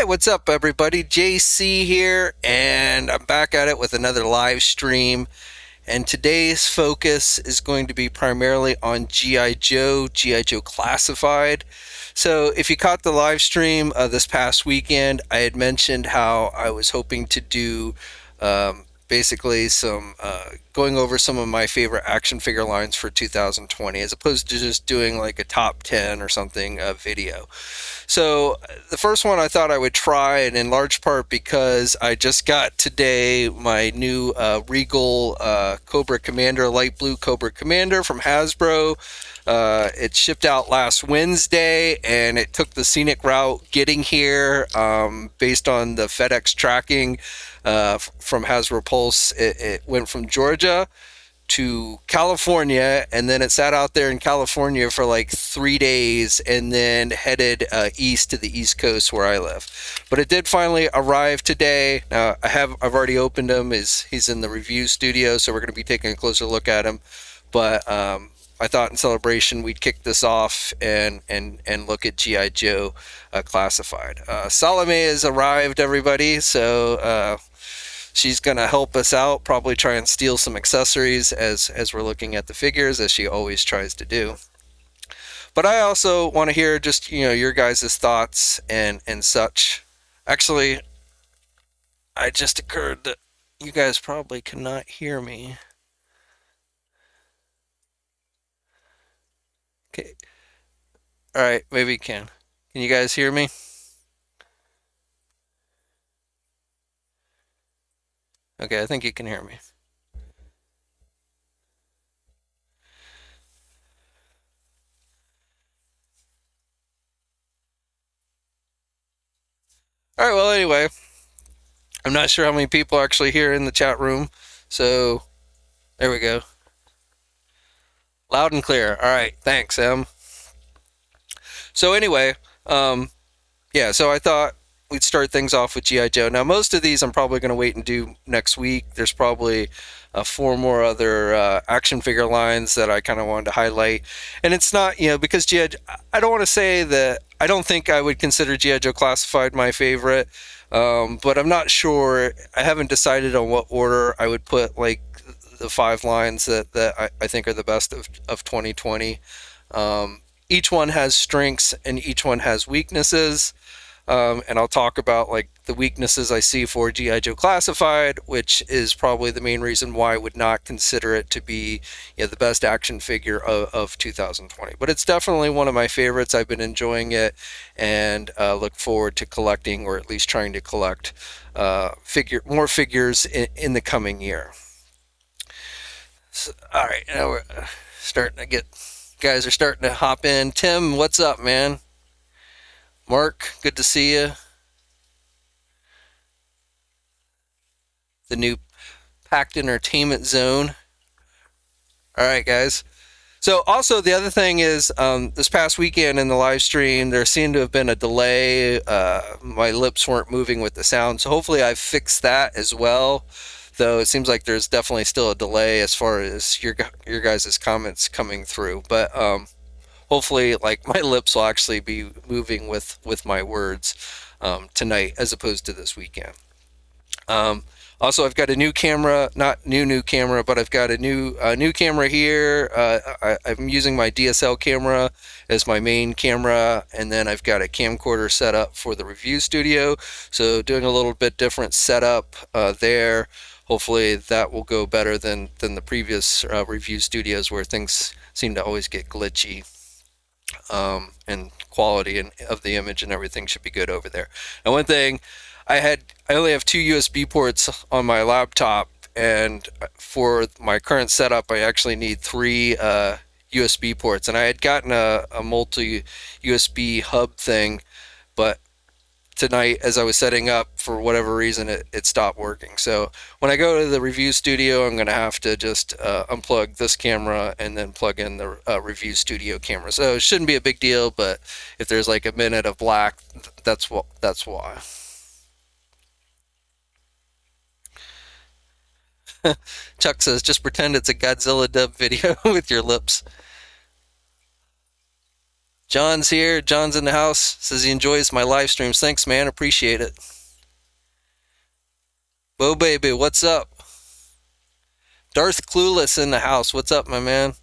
What's up, everybody? JayC here, and I'm back at it with another live stream. And today's focus is going to be primarily on G.I. Joe, G.I. Joe Classified. So, if you caught the live stream this past weekend, I had mentioned how I was hoping to do basically some going over some of my favorite action figure lines for 2020, as opposed to just doing like a top 10 or something video. So the first one I thought I would try, and in large part because I just got today my new Regal Cobra Commander, light blue Cobra Commander from Hasbro. It shipped out last Wednesday, and it took the scenic route getting here based on the FedEx tracking from Hasbro Pulse. It went from Georgia to California, and then it sat out there in California for like 3 days, and then headed east to the East Coast where I live. But it did finally arrive today. Now I've already opened him. He's in the review studio, so we're going to be taking a closer look at him. But I thought in celebration we'd kick this off and look at G.I. Joe Classified. Salome has arrived, everybody, so she's going to help us out, probably try and steal some accessories as we're looking at the figures, as she always tries to do. But I also want to hear just, your guys' thoughts and such. Actually, I just occurred that you guys probably cannot hear me. Okay. All right, maybe you can. Can you guys hear me? Okay, I think you can hear me. All right, well, anyway, I'm not sure how many people are actually here in the chat room, so there we go. Loud and clear. All right, thanks, Em. So anyway, yeah, so I thought we'd start things off with G.I. Joe. Now, most of these I'm probably going to wait and do next week. There's probably 4 more other action figure lines that I kind of wanted to highlight. And it's not, because G.I. I don't want to say that I don't think I would consider G.I. Joe Classified my favorite, but I'm not sure. I haven't decided on what order I would put, like, the 5 lines that I think are the best of 2020. Each one has strengths and each one has weaknesses. And I'll talk about like the weaknesses I see for G.I. Joe Classified, which is probably the main reason why I would not consider it to be the best action figure of 2020. But it's definitely one of my favorites. I've been enjoying it, and look forward to collecting, or at least trying to collect more figures in the coming year. So, all right, now we're starting to get, guys are starting to hop in. Tim, what's up, man? Mark, good to see you. The new Packed Entertainment Zone. All right, guys. So also the other thing is, this past weekend in the live stream, there seemed to have been a delay. My lips weren't moving with the sound, so hopefully I've fixed that as well. Though it seems like there's definitely still a delay as far as your guys' comments coming through. But hopefully, like, my lips will actually be moving with my words tonight, as opposed to this weekend. Also, I've got a new camera, not new camera, but I've got a new camera here. I'm using my DSL camera as my main camera, and then I've got a camcorder set up for the review studio. So doing a little bit different setup there. Hopefully that will go better than the previous review studios, where things seem to always get glitchy. And quality of the image and everything should be good over there. And one thing, I only have 2 USB ports on my laptop, and for my current setup I actually need 3 USB ports, and I had gotten a multi USB hub thing, but tonight as I was setting up, for whatever reason it stopped working. So when I go to the review studio, I'm going to have to just unplug this camera and then plug in the review studio camera. So it shouldn't be a big deal, but if there's like a minute of black, that's why. Chuck says, just pretend it's a Godzilla dub video with your lips. John's here. John's in the house. Says he enjoys my live streams. Thanks, man. Appreciate it. Bo baby, what's up? Darth Clueless in the house. What's up, my man?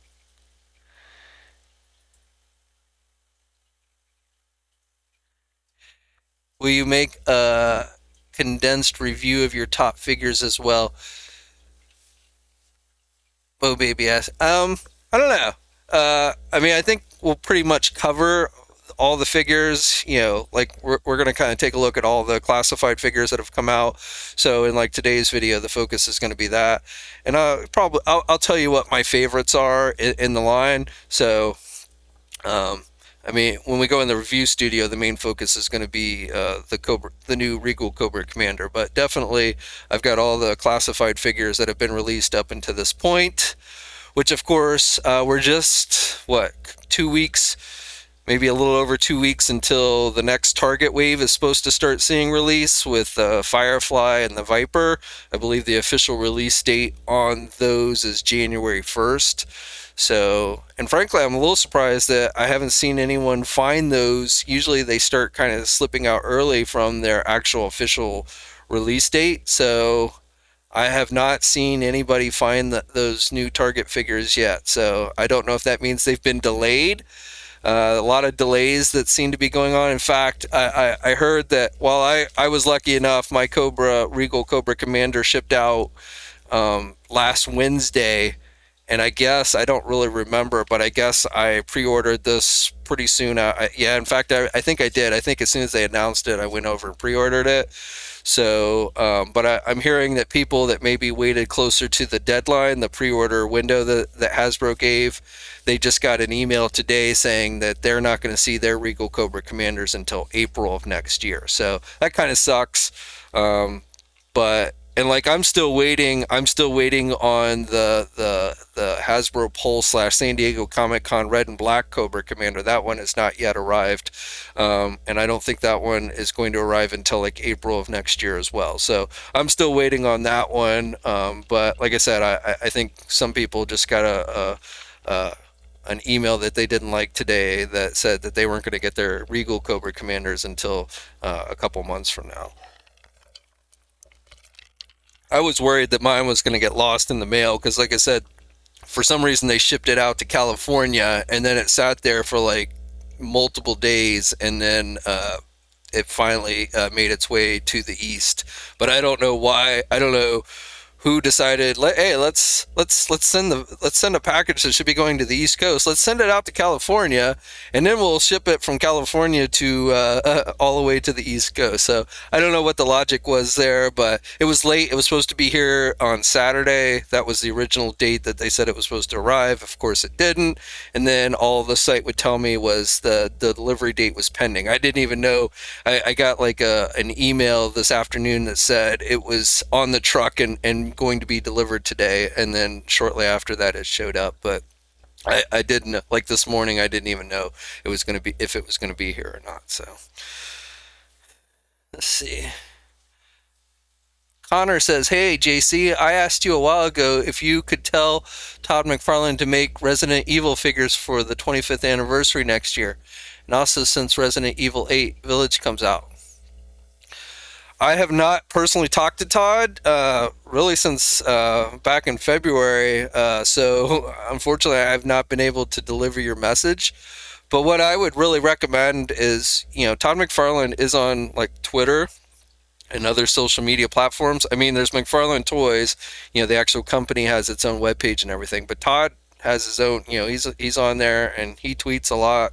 Will you make a condensed review of your top figures as well? Bo baby asked. I don't know. I mean, I think we'll pretty much cover all the figures. Like we're going to kind of take a look at all the classified figures that have come out. So in like today's video, the focus is going to be that, and I'll tell you what my favorites are in the line. So I mean, when we go in the review studio, the main focus is going to be the new Regal Cobra Commander. But definitely, I've got all the classified figures that have been released up until this point, which of course we're just what 2 weeks, maybe a little over 2 weeks until the next target wave is supposed to start seeing release with Firefly and the Viper. I believe the official release date on those is January 1st. So, and frankly, I'm a little surprised that I haven't seen anyone find those. Usually they start kind of slipping out early from their actual official release date. So I have not seen anybody find those new target figures yet. So I don't know if that means they've been delayed. A lot of delays that seem to be going on. In fact, I heard that while I was lucky enough, my Regal Cobra Commander shipped out last Wednesday. And I guess, I don't really remember, but I guess I pre-ordered this pretty soon. Yeah, in fact, I think I did. I think as soon as they announced it, I went over and pre-ordered it. So, but I'm hearing that people that maybe waited closer to the deadline, the pre-order window that Hasbro gave, they just got an email today saying that they're not going to see their Regal Cobra Commanders until April of next year. So that kind of sucks. But and like I'm still waiting on the Hasbro Pulse / San Diego Comic Con Red and Black Cobra Commander. That one has not yet arrived, and I don't think that one is going to arrive until like April of next year as well. So I'm still waiting on that one. But like I said, I think some people just got an email that they didn't like today that said that they weren't going to get their Regal Cobra Commanders until a couple months from now. I was worried that mine was going to get lost in the mail because, like I said, for some reason they shipped it out to California and then it sat there for like multiple days and then it finally made its way to the east. But I don't know why. I don't know who decided, hey, let's send a package that should be going to the East Coast. Let's send it out to California, and then we'll ship it from California to all the way to the East Coast. So I don't know what the logic was there, but it was late. It was supposed to be here on Saturday. That was the original date that they said it was supposed to arrive. Of course, it didn't. And then all the site would tell me was the delivery date was pending. I didn't even know. I got like an email this afternoon that said it was on the truck and going to be delivered today, and then shortly after that it showed up. But I didn't, like this morning, I didn't even know it was going to be, if it was going to be here or not. So let's see. Connor says, hey JC, I asked you a while ago if you could tell Todd McFarlane to make Resident Evil figures for the 25th anniversary next year, and also since Resident Evil 8 Village comes out. I have not personally talked to Todd really since back in February, so unfortunately I have not been able to deliver your message. But what I would really recommend is, Todd McFarlane is on like Twitter and other social media platforms. I mean, there's McFarlane Toys, the actual company has its own webpage and everything, but Todd has his own, he's on there and he tweets a lot.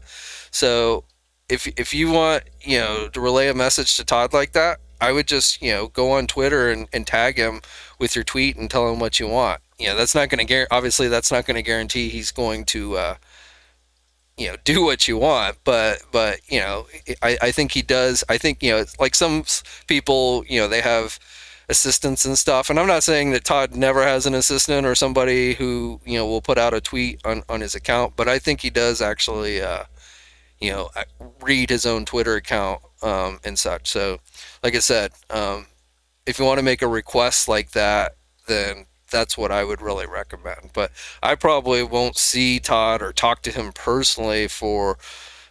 So if you want, to relay a message to Todd like that, I would just, go on Twitter and tag him with your tweet and tell him what you want. That's not going to obviously that's not going to guarantee he's going to, do what you want, but I think he does. I think, like some people, they have assistants and stuff, and I'm not saying that Todd never has an assistant or somebody who, will put out a tweet on his account, but I think he does actually, read his own Twitter account and such. So, like I said, if you want to make a request like that, then that's what I would really recommend. But I probably won't see Todd or talk to him personally for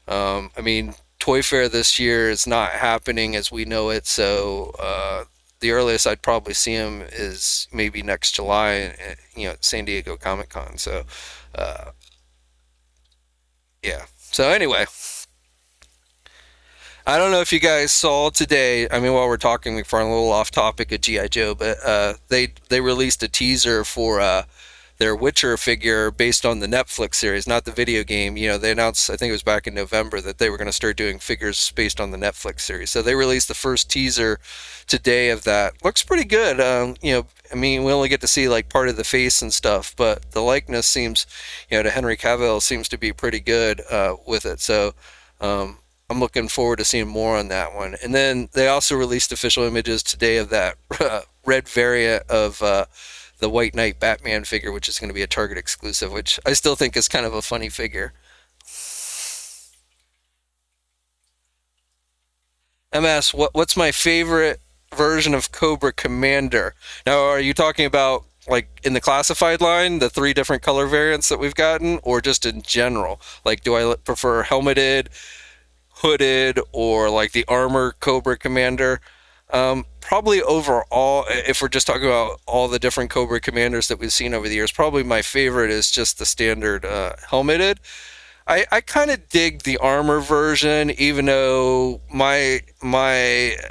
I mean, Toy Fair this year is not happening as we know it, so the earliest I'd probably see him is maybe next July, at San Diego Comic Con. So, uh, yeah. So anyway, I don't know if you guys saw today. I mean, while we're talking, we're a little off topic of GI Joe, but they released a teaser for their Witcher figure based on the Netflix series, not the video game. They announced, I think it was back in November, that they were going to start doing figures based on the Netflix series. So they released the first teaser today of that. Looks pretty good. I mean, we only get to see like part of the face and stuff, but the likeness seems, to Henry Cavill seems to be pretty good with it. So. I'm looking forward to seeing more on that one. And then they also released official images today of that red variant of the White Knight Batman figure, which is going to be a Target exclusive, which I still think is kind of a funny figure. MS, what's my favorite version of Cobra Commander? Now, are you talking about like in the classified line, the three different color variants that we've gotten, or just in general? Like, do I prefer helmeted, hooded, or like the armor Cobra Commander? Probably overall, if we're just talking about all the different Cobra Commanders that we've seen over the years, probably my favorite is just the standard helmeted. I kind of dig the armor version, even though my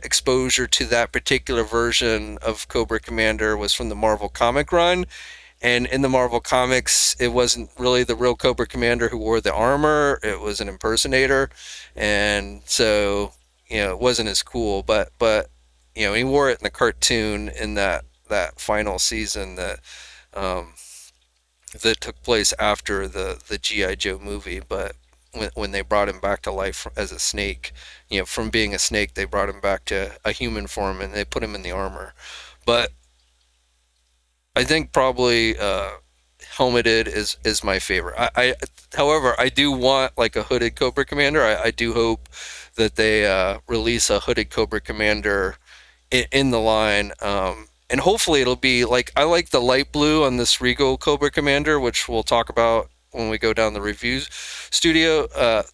exposure to that particular version of Cobra Commander was from the Marvel comic run, and in the Marvel comics, it wasn't really the real Cobra Commander who wore the armor; it was an impersonator, and so it wasn't as cool. But he wore it in the cartoon in that final season um, that took place after the GI Joe movie, but. When they brought him back to life as a snake, from being a snake, they brought him back to a human form and they put him in the armor. But I think probably helmeted is my favorite. However, I do want like a hooded Cobra Commander. I do hope that they release a hooded Cobra Commander in the line. And hopefully it'll be like I like the light blue on this Regal Cobra Commander, which we'll talk about when we go down the review studio,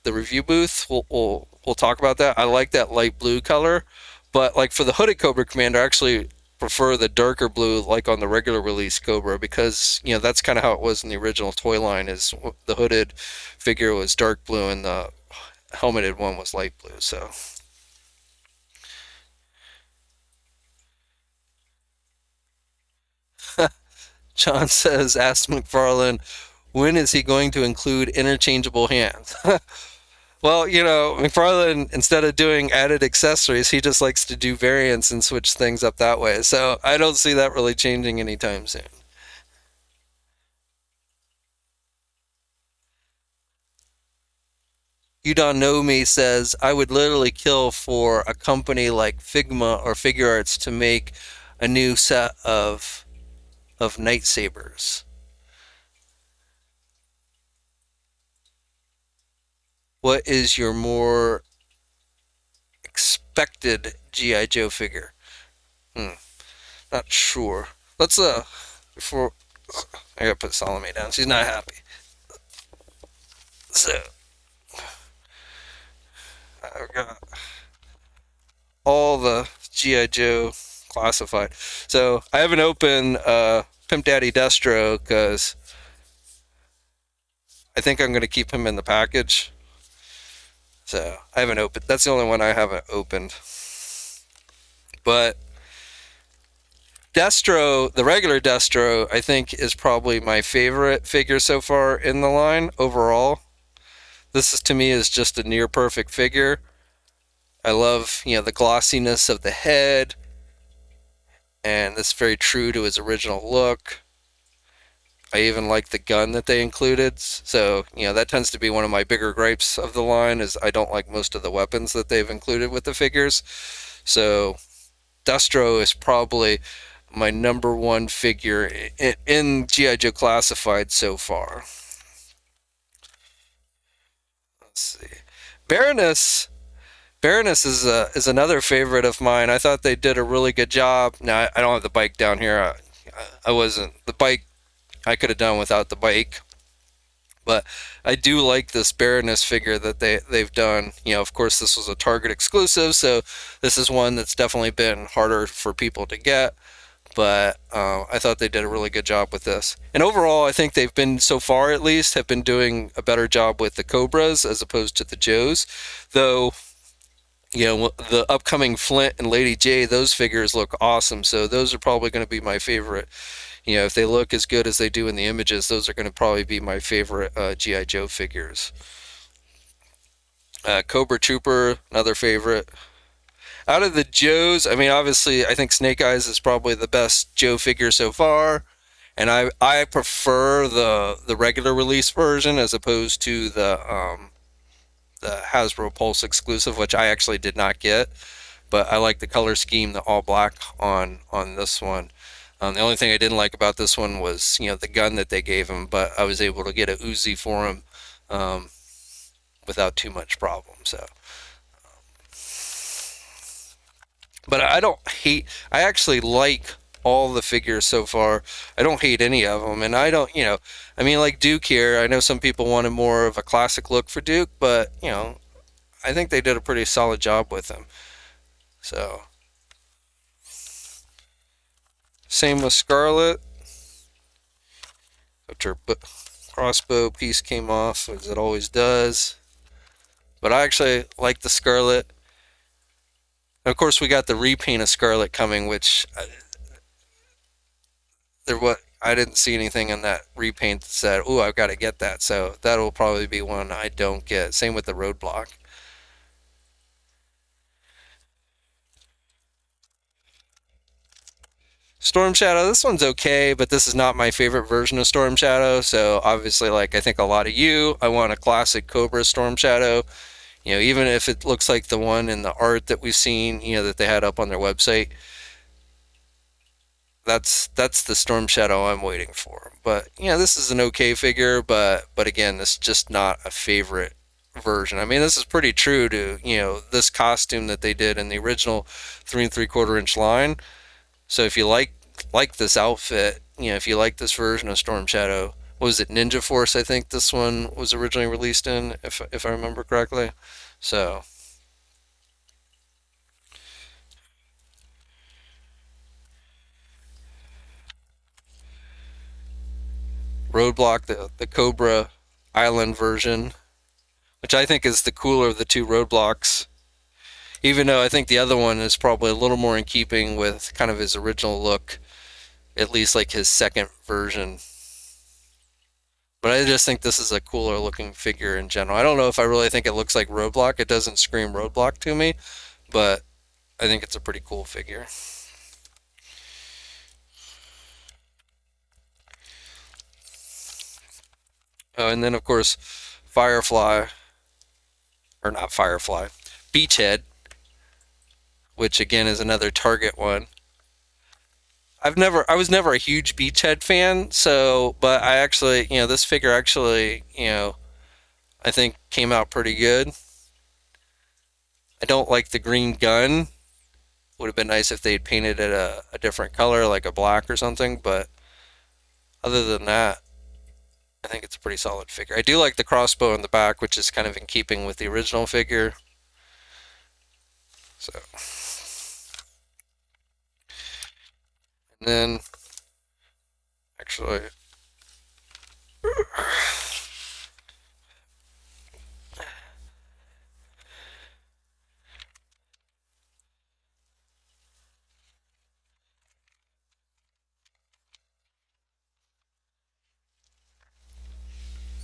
the review booth. We'll talk about that. I like that light blue color, but like for the hooded Cobra Commander, I actually prefer the darker blue, like on the regular release Cobra, because that's kind of how it was in the original toy line. Is the hooded figure was dark blue and the helmeted one was light blue. So John says, ask McFarlane, when is he going to include interchangeable hands? Well, McFarlane, instead of doing added accessories, he just likes to do variants and switch things up that way. So I don't see that really changing anytime soon. You Don't Know Me says, I would literally kill for a company like Figma or Figure Arts to make a new set of lightsabers. What is your more expected GI Joe figure? Hmm, not sure. Let's before I gotta put Salome down. She's not happy. So I've got all the GI Joe classified. So I haven't opened Pimp Daddy Destro because I think I'm gonna keep him in the package. So I haven't opened. That's the only one I haven't opened. But Destro, the regular Destro, I think is probably my favorite figure so far in the line overall. This is to me is just a near perfect figure. I love, the glossiness of the head, and this is very true to his original look. I even like the gun that they included. So, that tends to be one of my bigger gripes of the line is I don't like most of the weapons that they've included with the figures. So, Destro is probably my number one figure in GI Joe Classified so far. Let's see. Baroness Baroness is another favorite of mine. I thought they did a really good job. Now I don't have the bike down here. I wasn't the bike. I could have done without the bike, But I do like this Baroness figure that they've done. You know, of course, this was a Target exclusive, so this is one that's definitely been harder for people to get. But I thought they did a really good job with this. And overall, I think they've been, so far at least, have been doing a better job with the Cobras as opposed to the Joes. Though, you know, the upcoming Flint and Lady J, those figures look awesome. So those are probably going to be my favorite. You know, if they look as good as they do in the images, those are going to probably be my favorite G.I. Joe figures. Cobra Trooper, another favorite. Out of the Joes, I mean, obviously, I think Snake Eyes is probably the best Joe figure so far, and I prefer the regular release version as opposed to the Hasbro Pulse exclusive, which I actually did not get, but I like the color scheme, the all black on this one. The only thing I didn't like about this one was, you know, the gun that they gave him, but I was able to get a Uzi for him without too much problem. So, but I don't hate. I actually like all the figures so far. I don't hate any of them, and I don't, you know, I mean, like Duke here. I know some people wanted more of a classic look for Duke, but you know, I think they did a pretty solid job with him. So, same with Scarlet. After crossbow piece came off, as it always does. But I actually like the Scarlet. Of course, we got the repaint of Scarlet coming, which I didn't see anything in that repaint that said, "Ooh, I've got to get that." So that'll probably be one I don't get. Same with the Roadblock. Storm Shadow, this one's okay, but this is not my favorite version of Storm Shadow. So obviously, like I think a lot of you, I want a classic Cobra Storm Shadow. You know, even if it looks like the one in the art that we've seen, you know, that they had up on their website, that's the Storm Shadow I'm waiting for. But you know, this is an okay figure, but again, this is just not a favorite version. I mean, this is pretty true to, you know, this costume that they did in the original 3 3/4 inch line. So if you like this outfit, you know, if you like this version of Storm Shadow, what was it, Ninja Force? I think this one was originally released in, if I remember correctly. So Roadblock, the Cobra Island version, which I think is the cooler of the two Roadblocks. Even though I think the other one is probably a little more in keeping with kind of his original look, at least like his second version. But I just think this is a cooler looking figure in general. I don't know if I really think it looks like Roadblock. It doesn't scream Roadblock to me, but I think it's a pretty cool figure. Oh, and then of course, Firefly, or not Firefly, Beachhead, which again is another Target one. I was never a huge Beachhead fan, so, but I actually, you know, this figure actually, you know, I think came out pretty good. I don't like the green gun. Would have been nice if they'd painted it a different color, like a black or something, but other than that, I think it's a pretty solid figure. I do like the crossbow in the back, which is kind of in keeping with the original figure. So, and then actually,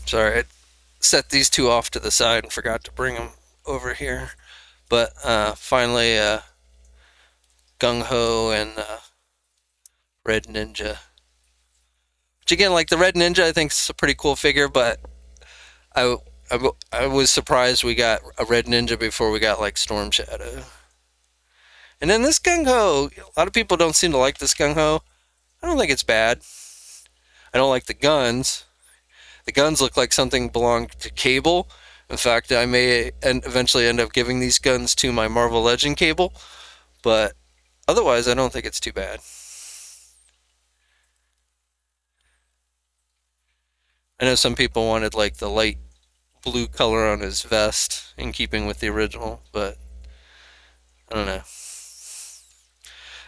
sorry, I set these two off to the side and forgot to bring them over here. But finally, Gung-Ho and Red Ninja. Which again, like the Red Ninja, I think is a pretty cool figure, but I, I was surprised we got a Red Ninja before we got like Storm Shadow. And then this Gung-Ho, a lot of people don't seem to like this Gung-Ho. I don't think it's bad. I don't like the guns. The guns look like something belonged to Cable. In fact, I may eventually end up giving these guns to my Marvel Legend Cable, but otherwise, I don't think it's too bad. I know some people wanted like the light blue color on his vest in keeping with the original, but I don't know.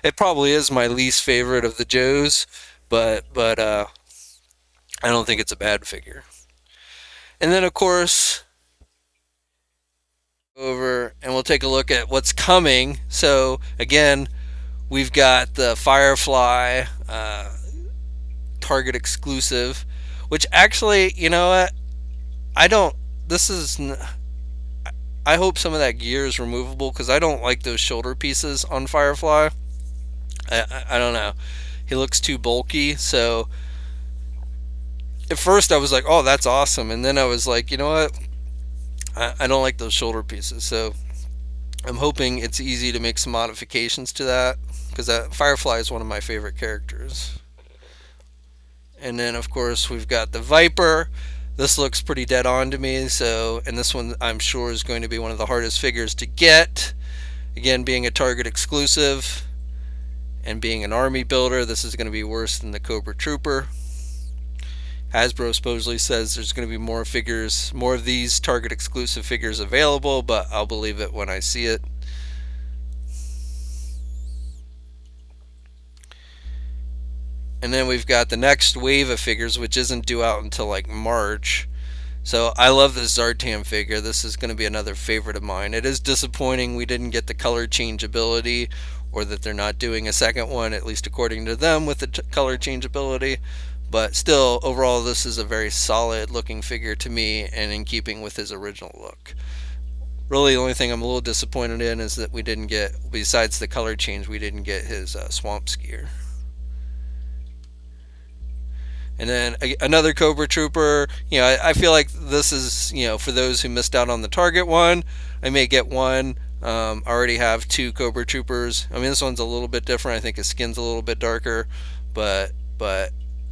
It probably is my least favorite of the Joes, but I don't think it's a bad figure. And then of course over and we'll take a look at what's coming. So again, we've got the Firefly Target exclusive, which actually, you know what? I don't. This is. I hope some of that gear is removable because I don't like those shoulder pieces on Firefly. I don't know. He looks too bulky. So at first I was like, oh, that's awesome. And then I was like, you know what? I don't like those shoulder pieces. So I'm hoping it's easy to make some modifications to that because Firefly is one of my favorite characters. And then of course we've got the Viper. This looks pretty dead on to me. So, and this one I'm sure is going to be one of the hardest figures to get. Again, being a Target exclusive and being an army builder, this is going to be worse than the Cobra Trooper. Hasbro supposedly says there's going to be more figures, more of these Target exclusive figures available, but I'll believe it when I see it. And then we've got the next wave of figures, which isn't due out until like March. So I love this Zartan figure. This is going to be another favorite of mine. It is disappointing we didn't get the color change ability, or that they're not doing a second one, at least according to them, with the color change ability. But still, overall, this is a very solid looking figure to me and in keeping with his original look. Really, the only thing I'm a little disappointed in is that we didn't get, besides the color change, we didn't get his swamp skier. And then another Cobra Trooper. You know, I feel like this is, you know, for those who missed out on the Target one, I may get one. I already have two Cobra Troopers. I mean, this one's a little bit different. I think his skin's a little bit darker, but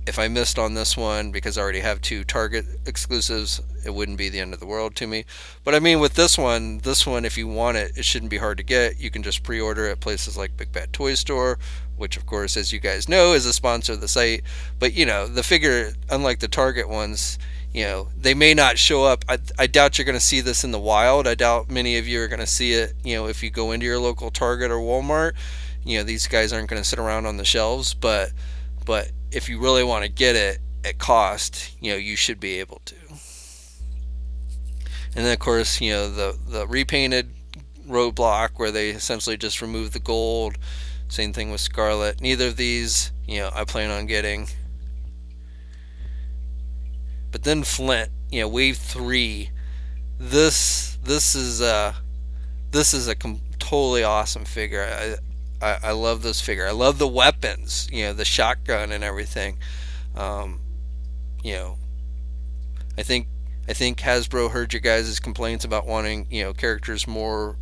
if I missed on this one because I already have two Target exclusives, it wouldn't be the end of the world to me. But I mean, with this one, if you want it, it shouldn't be hard to get. You can just pre-order at places like Big Bad Toy Store, which of course, as you guys know, is a sponsor of the site. But you know, the figure, unlike the Target ones, you know, they may not show up. I doubt you're going to see this in the wild. I doubt many of you are going to see it, you know, if you go into your local Target or Walmart. You know, these guys aren't going to sit around on the shelves, but if you really want to get it at cost, you know, you should be able to. And then of course, you know, the repainted roadblock where they essentially just remove the gold. Same thing with Scarlet. Neither of these, you know, I plan on getting. But then Flint, you know, Wave 3. This is a totally awesome figure. I love this figure. I love the weapons, you know, the shotgun and everything. You know, I think Hasbro heard your guys' complaints about wanting, you know, characters more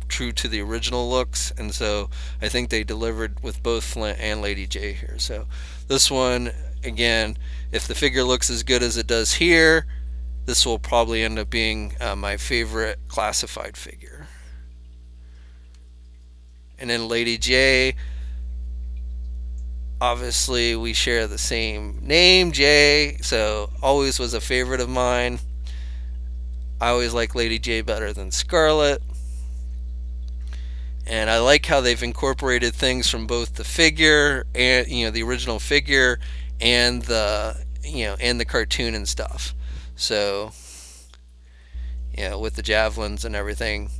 true to the original looks, and so I think they delivered with both Flint and Lady J here. So this one, again, if the figure looks as good as it does here, this will probably end up being my favorite classified figure. And then Lady J, obviously we share the same name, Jay, so always was a favorite of mine. I always like Lady J better than Scarlet. And I like how they've incorporated things from both the figure and, you know, the original figure and the, you know, and the cartoon and stuff. So, you know, with the javelins and everything.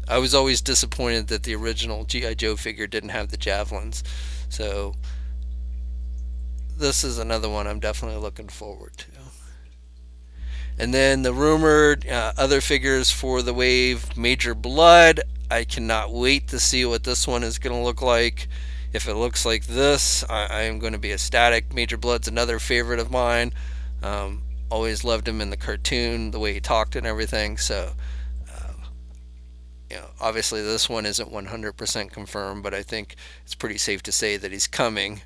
I was always disappointed that the original G.I. Joe figure didn't have the javelins. So this is another one I'm definitely looking forward to. And then the rumored other figures for the wave, Major Blood. I cannot wait to see what this one is going to look like. If it looks like this, I am going to be ecstatic. Major Blood's another favorite of mine. Always loved him in the cartoon, the way he talked and everything. So, you know, obviously this one isn't 100% confirmed, but I think it's pretty safe to say that he's coming.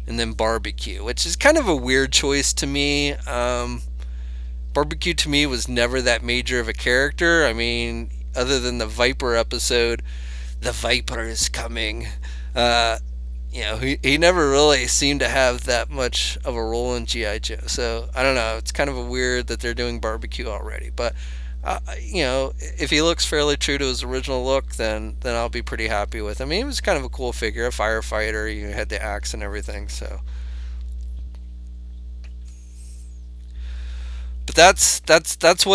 And then Barbecue, which is kind of a weird choice to me. Barbecue to me was never that major of a character. I mean, other than the Viper episode, the Viper is coming. he never really seemed to have that much of a role in GI Joe. So I don't know. It's kind of a weird that they're doing barbecue already, but if he looks fairly true to his original look, then I'll be pretty happy with him. He was kind of a cool figure, a firefighter. You had the axe and everything. So, but that's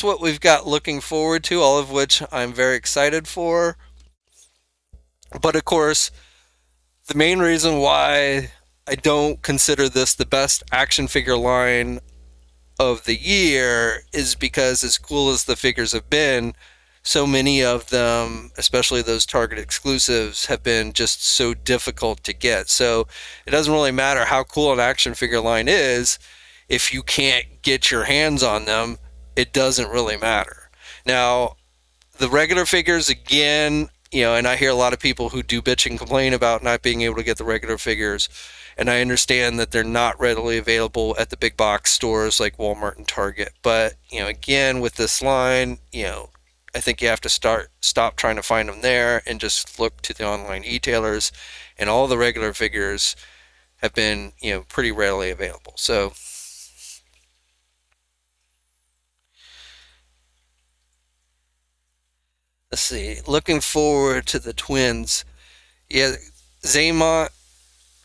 what we've got looking forward to. All of which I'm very excited for. But of course, the main reason why I don't consider this the best action figure line of the year is because, as cool as the figures have been, so many of them, especially those Target exclusives, have been just so difficult to get. So it doesn't really matter how cool an action figure line is if you can't get your hands on them. It doesn't really matter. Now, the regular figures, again, and I hear a lot of people who do bitch and complain about not being able to get the regular figures, and I understand that they're not readily available at the big box stores like Walmart and Target. But again, with this line, I think you have to stop trying to find them there and just look to the online e-tailers, and all the regular figures have been pretty readily available. So let's see. Looking forward to the twins. Yeah, Zaymont,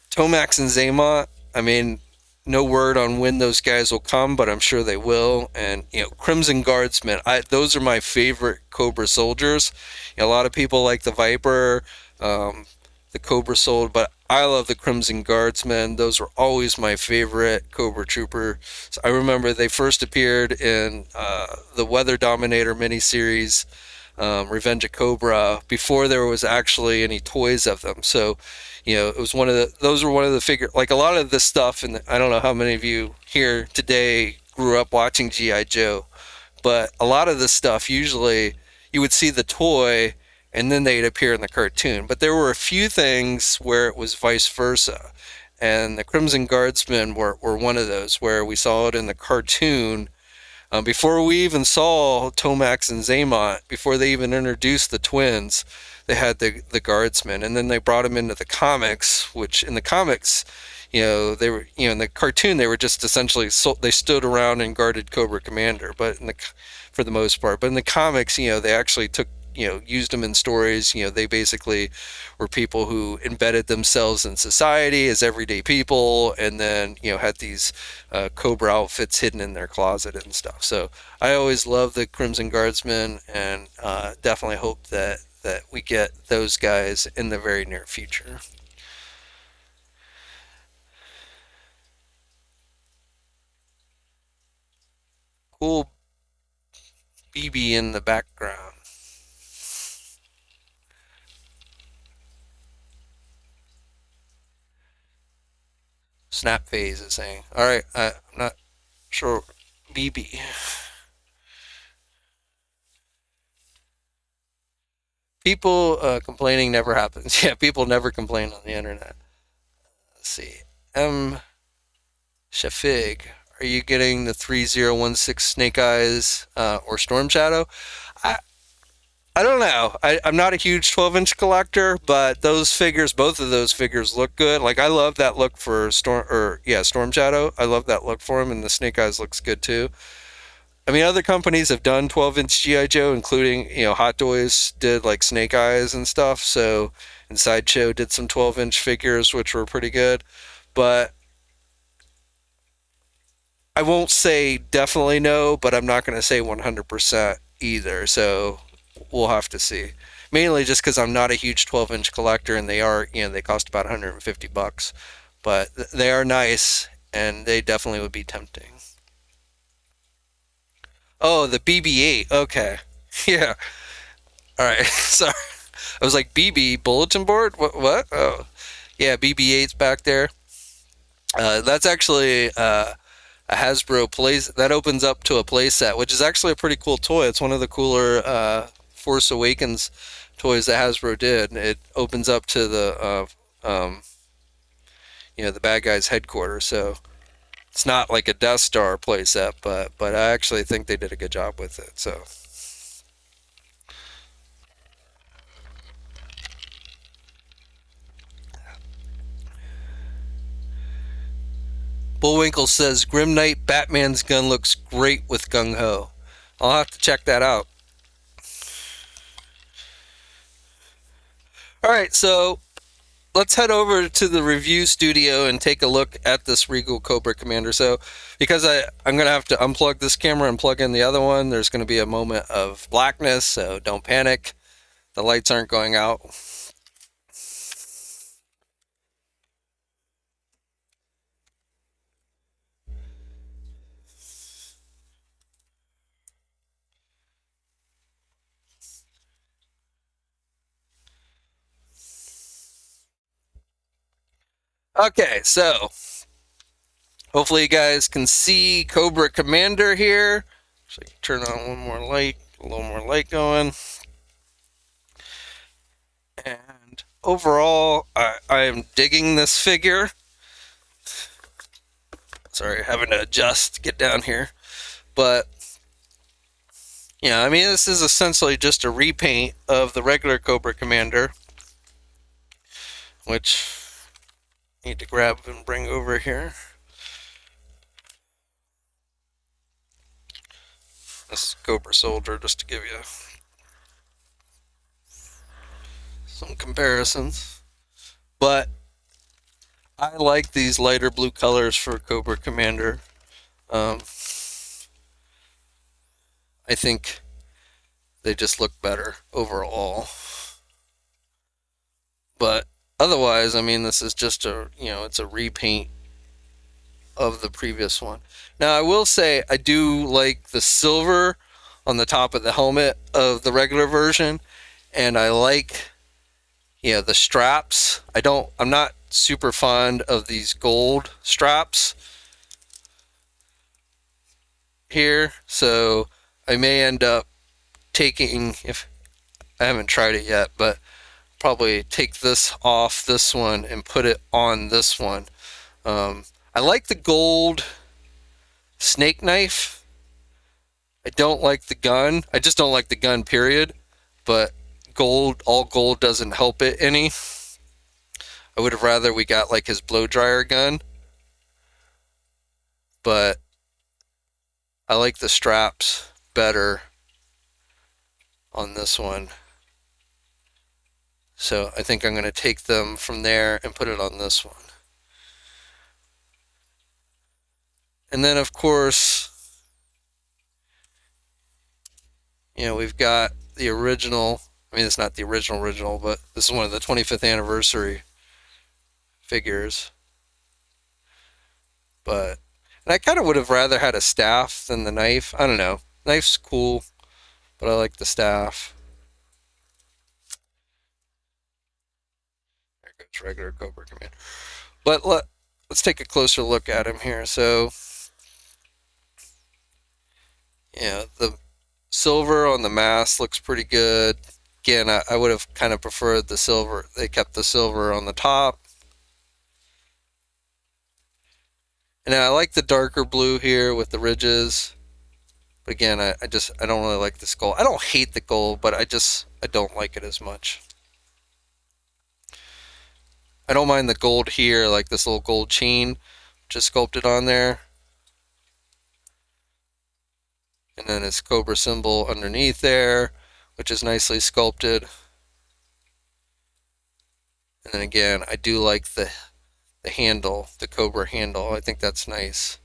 Tomax and Zaymont. I mean, no word on when those guys will come, but I'm sure they will. And Crimson Guardsmen. Those are my favorite Cobra soldiers. A lot of people like the Viper, um, the Cobra Soldier, but I love the Crimson Guardsmen. Those were always my favorite Cobra Trooper. So I remember they first appeared in the Weather Dominator miniseries, Revenge of Cobra, before there was actually any toys of them. So, it was those were one of the figure, like a lot of this stuff, and I don't know how many of you here today grew up watching G.I. Joe, but a lot of this stuff, usually you would see the toy and then they'd appear in the cartoon. But there were a few things where it was vice versa. And the Crimson Guardsmen were one of those where we saw it in the cartoon before we even saw Tomax and Zaymont, before they even introduced the twins, they had the guardsmen, and then they brought them into the comics. Which in the comics, they were, in the cartoon they were just essentially they stood around and guarded Cobra Commander, but for the most part. But in the comics, they actually took used them in stories. They basically were people who embedded themselves in society as everyday people, and then had these Cobra outfits hidden in their closet and stuff. So I always love the Crimson Guardsmen, and definitely hope that we get those guys in the very near future. Cool BB in the background. Snap phase is saying. All right, I'm not sure. BB. People complaining never happens. Yeah, people never complain on the internet. Let's see. M. Shafig. Are you getting the 3016 Snake Eyes or Storm Shadow? I, I don't know. I'm not a huge 12-inch collector, but those figures, both of those figures, look good. Like I love that look for Storm Shadow. I love that look for him, and the Snake Eyes looks good too. I mean, other companies have done 12-inch GI Joe, including Hot Toys did like Snake Eyes and stuff. So, and Sideshow did some 12-inch figures, which were pretty good. But I won't say definitely no, but I'm not going to say 100% either. So we'll have to see. Mainly just because I'm not a huge 12-inch collector, and they cost about 150 bucks, but they are nice, and they definitely would be tempting. Oh, the BB-8. Okay, yeah. All right. Sorry, I was like BB bulletin board. What? What? Oh, yeah. BB-8's back there. That's actually a Hasbro place that opens up to a playset, which is actually a pretty cool toy. It's one of the cooler Force Awakens toys that Hasbro did. It opens up to the bad guy's headquarters. So it's not like a Death Star playset, but I actually think they did a good job with it. So Bullwinkle says, Grim Knight Batman's gun looks great with Gung-Ho. I'll have to check that out. Alright, so let's head over to the review studio and take a look at this Regal Cobra Commander. So, because I'm going to have to unplug this camera and plug in the other one, there's going to be a moment of blackness, so don't panic. The lights aren't going out. Okay, so hopefully you guys can see Cobra Commander here. So you turn on one more light, a little more light going. And overall, I am digging this figure. Sorry, having to adjust to get down here. But, yeah, I mean, this is essentially just a repaint of the regular Cobra Commander, which I need to grab and bring over here. This is Cobra Soldier, just to give you some comparisons. But I like these lighter blue colors for Cobra Commander. I think they just look better overall. But otherwise, I mean, this is just a, it's a repaint of the previous one. Now, I will say I do like the silver on the top of the helmet of the regular version, and I like, the straps. I'm not super fond of these gold straps here, so I may end up taking, if I haven't tried it yet, but probably take this off this one and put it on this one. I like the gold snake knife. I don't like the gun. I just don't like the gun, period. But all gold doesn't help it any. I would have rather we got like his blow dryer gun. But I like the straps better on this one. So I think I'm going to take them from there and put it on this one. And then, of course, we've got the original. I mean, it's not the original, but this is one of the 25th anniversary figures. And I kind of would have rather had a staff than the knife. I don't know. Knife's cool, but I like the staff. There goes regular Cobra Commander. But let's take a closer look at him here. So, the silver on the mask looks pretty good. Again, I would have kind of preferred the silver. They kept the silver on the top. And I like the darker blue here with the ridges. But again, I don't really like this gold. I don't hate the gold, but I don't like it as much. I don't mind the gold here, like this little gold chain just sculpted on there. And then its Cobra symbol underneath there, which is nicely sculpted. And then again, I do like the handle, the Cobra handle. I think that's nice.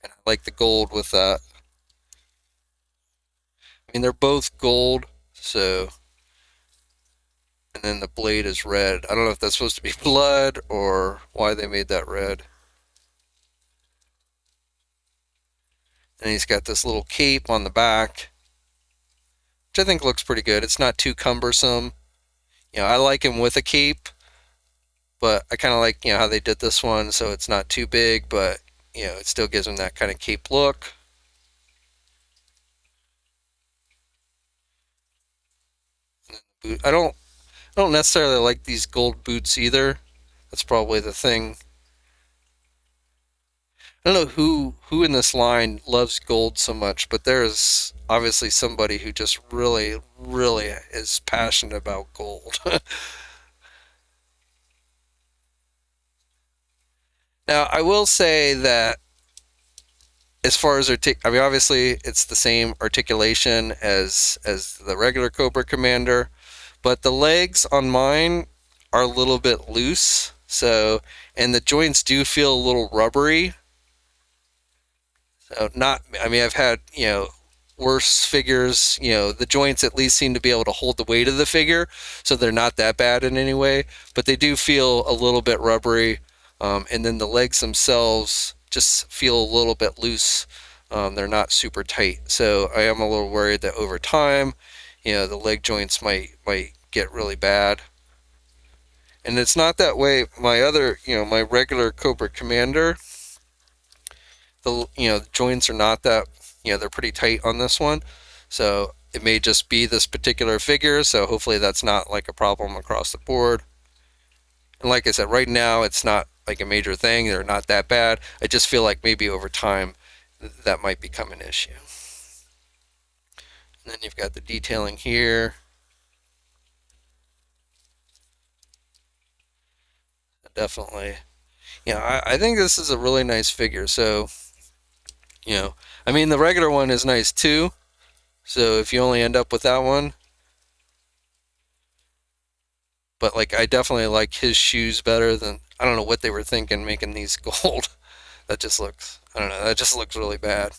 And I like the gold with that. I mean, they're both gold, so. And then the blade is red. I don't know if that's supposed to be blood or why they made that red. And he's got this little cape on the back, which I think looks pretty good. It's not too cumbersome. I like him with a cape, but I kind of like, how they did this one, so it's not too big, but, it still gives him that kind of cape look. I don't necessarily like these gold boots either. That's probably the thing. I don't know who in this line loves gold so much, but there is obviously somebody who just really, really is passionate about gold. Now, I will say that as far as I mean, obviously it's the same articulation as the regular Cobra Commander, but the legs on mine are a little bit loose. So, and the joints do feel a little rubbery. So not, I mean, I've had, worse figures, the joints at least seem to be able to hold the weight of the figure, so they're not that bad in any way, but they do feel a little bit rubbery. And then the legs themselves just feel a little bit loose. They're not super tight. So I am a little worried that over time, the leg joints might get really bad. And it's not that way. My other, my regular Cobra Commander, the joints are not that, they're pretty tight on this one. So it may just be this particular figure. So hopefully that's not like a problem across the board. And like I said, right now it's not like a major thing. They're not that bad. I just feel like maybe over time that might become an issue. And then you've got the detailing here. Definitely. I think this is a really nice figure. So, I mean, the regular one is nice too. So if you only end up with that one, but like I definitely like his shoes better than, I don't know what they were thinking making these gold. That just looks, I don't know, that just looks really bad.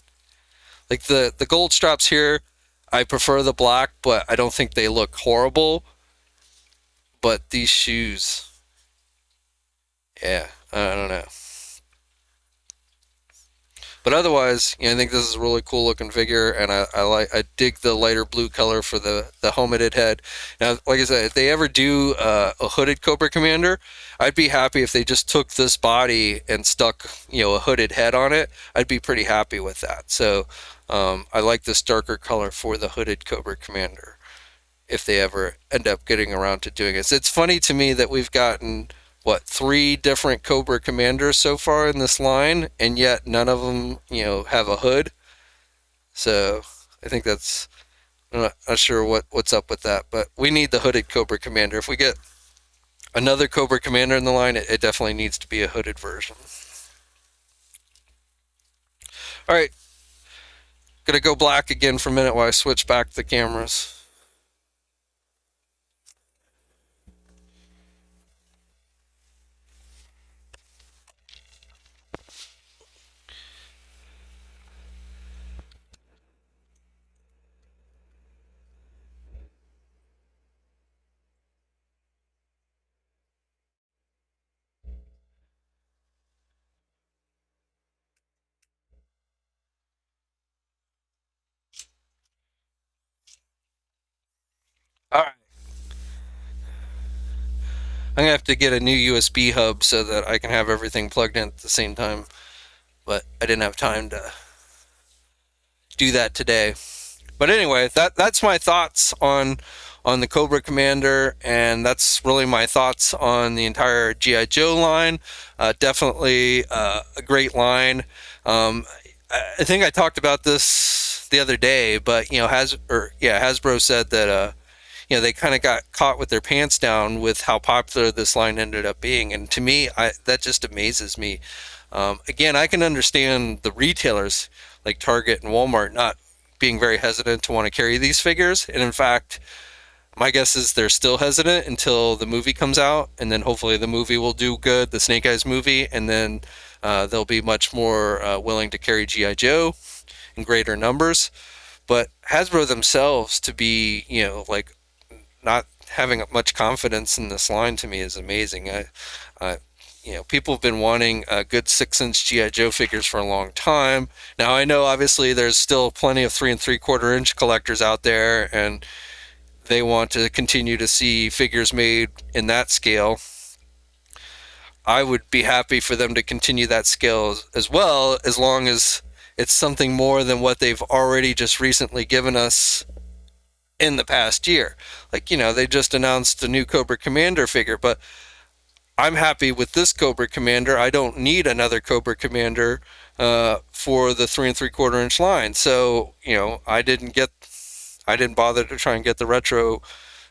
Like the gold straps here, I prefer the black, but I don't think they look horrible. But these shoes, yeah, I don't know. But otherwise, I think this is a really cool looking figure, and I dig the lighter blue color for the helmeted head. Now, like I said, if they ever do a hooded Cobra Commander, I'd be happy if they just took this body and stuck a hooded head on it. I'd be pretty happy with that. So I like this darker color for the hooded Cobra Commander if they ever end up getting around to doing it. So it's funny to me that we've gotten what, 3 different Cobra Commanders so far in this line, and yet none of them, have a hood. So I think that's, I'm not sure what's up with that, but we need the hooded Cobra Commander. If we get another Cobra Commander in the line, it definitely needs to be a hooded version. All right, gonna go black again for a minute while I switch back the cameras. All right, I'm gonna have to get a new USB hub so that I can have everything plugged in at the same time, but I didn't have time to do that today. But anyway, that's my thoughts on the Cobra Commander, and that's really my thoughts on the entire GI Joe line. Definitely a great line. I think I talked about this the other day, but Hasbro said that they kind of got caught with their pants down with how popular this line ended up being, and to me, that just amazes me. Again, I can understand the retailers like Target and Walmart not being very hesitant to want to carry these figures, and in fact, my guess is they're still hesitant until the movie comes out, and then hopefully the movie will do good, the Snake Eyes movie, and then they'll be much more willing to carry GI Joe in greater numbers. But Hasbro themselves to be, like not having much confidence in this line to me is amazing. People have been wanting good 6-inch GI Joe figures for a long time. Now I know obviously there's still plenty of 3 3/4 inch collectors out there, and they want to continue to see figures made in that scale. I would be happy for them to continue that scale as well, as long as it's something more than what they've already just recently given us in the past year. Like, they just announced a new Cobra Commander figure, but I'm happy with this Cobra Commander. I don't need another Cobra Commander for the 3 3/4 inch line. So, I didn't bother to try and get the retro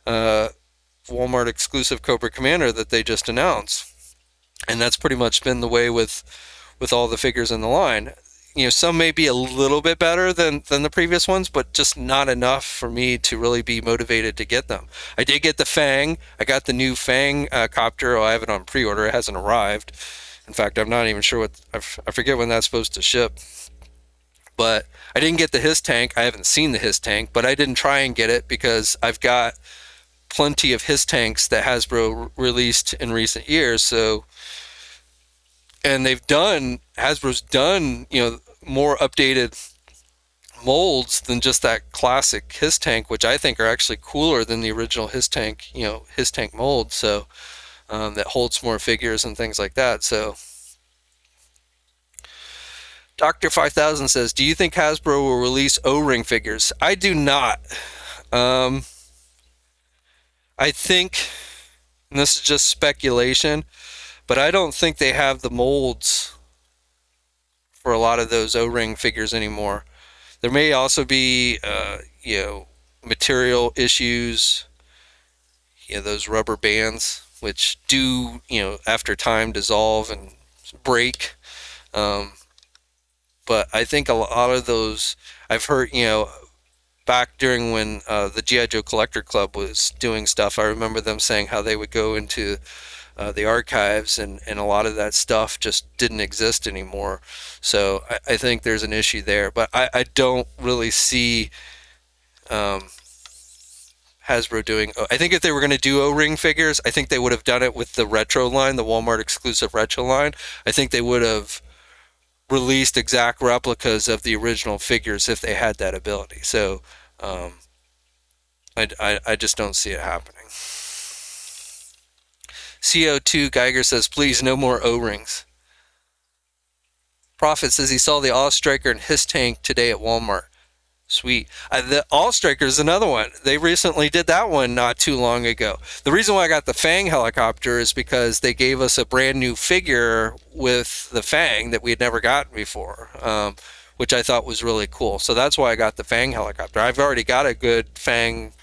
uh, Walmart exclusive Cobra Commander that they just announced. and that's pretty much been the way with all the figures in the line. Some may be a little bit better than the previous ones, but just not enough for me to really be motivated to get them. I did get the Fang. I got the new Fang copter. Oh, I have it on pre-order. It hasn't arrived. In fact, I'm not even sure I forget when that's supposed to ship. But I didn't get the His tank. I haven't seen the His tank, but I didn't try and get it because I've got plenty of His tanks that Hasbro released in recent years. So, and Hasbro's done, more updated molds than just that classic His tank, which I think are actually cooler than the original His tank, His tank mold. So that holds more figures and things like that. So Dr. 5000 says, do you think Hasbro will release O-ring figures? I do not. I think, and this is just speculation, but I don't think they have the molds for a lot of those O-ring figures anymore. There may also be, material issues, those rubber bands, which do, after time dissolve and break. But I think a lot of those, I've heard, back during when the G.I. Joe Collector Club was doing stuff, I remember them saying how they would go into the archives, and a lot of that stuff just didn't exist anymore. So I think there's an issue there. But I don't really see Hasbro doing... I think if they were going to do O-ring figures, I think they would have done it with the retro line, the Walmart exclusive retro line. I think they would have released exact replicas of the original figures if they had that ability. So I just don't see it happening. CO2 Geiger says, please, no more O-rings. Prophet says he saw the All-Striker and His tank today at Walmart. Sweet. The All-Striker is another one. They recently did that one not too long ago. The reason why I got the Fang helicopter is because they gave us a brand new figure with the Fang that we had never gotten before, which I thought was really cool. So that's why I got the Fang helicopter. I've already got a good Fang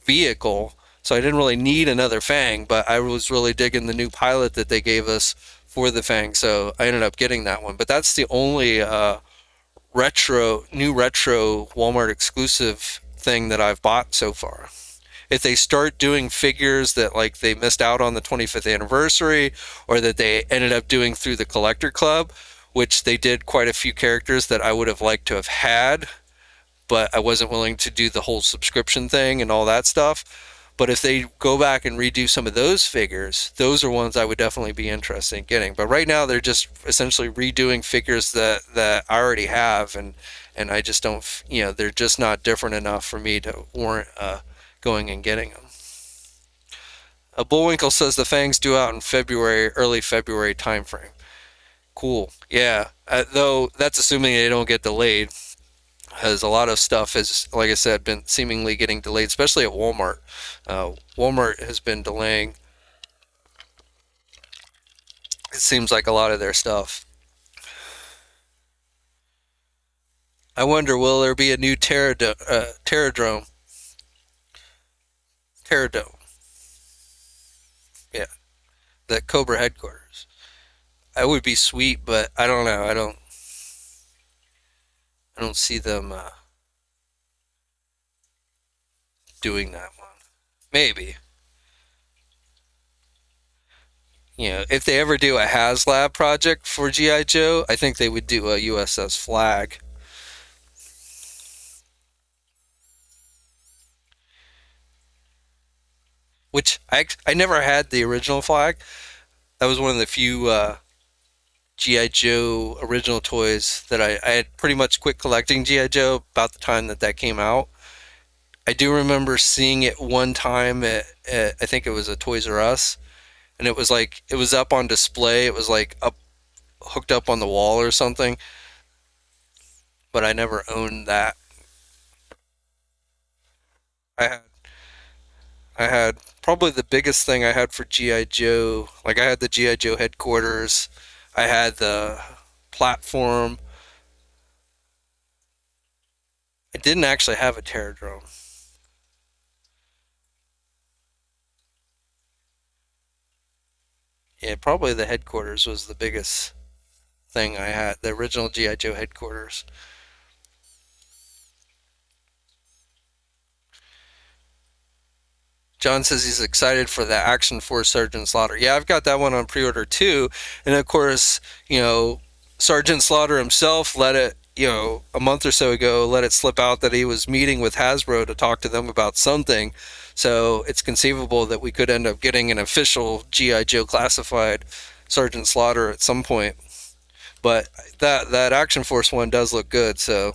vehicle, so I didn't really need another Fang, but I was really digging the new pilot that they gave us for the Fang, so I ended up getting that one. But that's the only new retro Walmart exclusive thing that I've bought so far. If they start doing figures that like they missed out on the 25th anniversary, or that they ended up doing through the Collector Club, which they did quite a few characters that I would have liked to have had, but I wasn't willing to do the whole subscription thing and all that stuff. But if they go back and redo some of those figures, those are ones I would definitely be interested in getting. But right now they're just essentially redoing figures that I already have, and I just don't, they're just not different enough for me to warrant going and getting them. Bullwinkle says the Fangs due out in February, early February timeframe. Cool. Yeah. Though that's assuming they don't get delayed, because a lot of stuff has, like I said, been seemingly getting delayed, especially at Walmart. Walmart has been delaying, it seems like, a lot of their stuff. I wonder, will there be a new Terradrome? Terradome. Yeah, the Cobra headquarters. That would be sweet, but I don't know. I don't see them doing that one. Maybe. If they ever do a HasLab project for G.I. Joe, I think they would do a USS Flag. Which I never had the original Flag. That was one of the few G.I. Joe original toys that I had pretty much quit collecting G.I. Joe about the time that came out. I do remember seeing it one time at I think it was a Toys R Us, and it was up on display. It was like hooked up on the wall or something, but I never owned that. I had I had probably the biggest thing I had for GI Joe. Like, I had the GI Joe headquarters, I had the platform. I didn't actually have a Terradrome. Yeah, probably the headquarters was the biggest thing I had. The original GI Joe headquarters. John says he's excited for the Action Force Sergeant Slaughter. Yeah, I've got that one on pre-order too. And of course, Sergeant Slaughter himself let it, a month or so ago, let it slip out that he was meeting with Hasbro to talk to them about something. So it's conceivable that we could end up getting an official GI Joe classified Sergeant Slaughter at some point. But that Action Force one does look good. So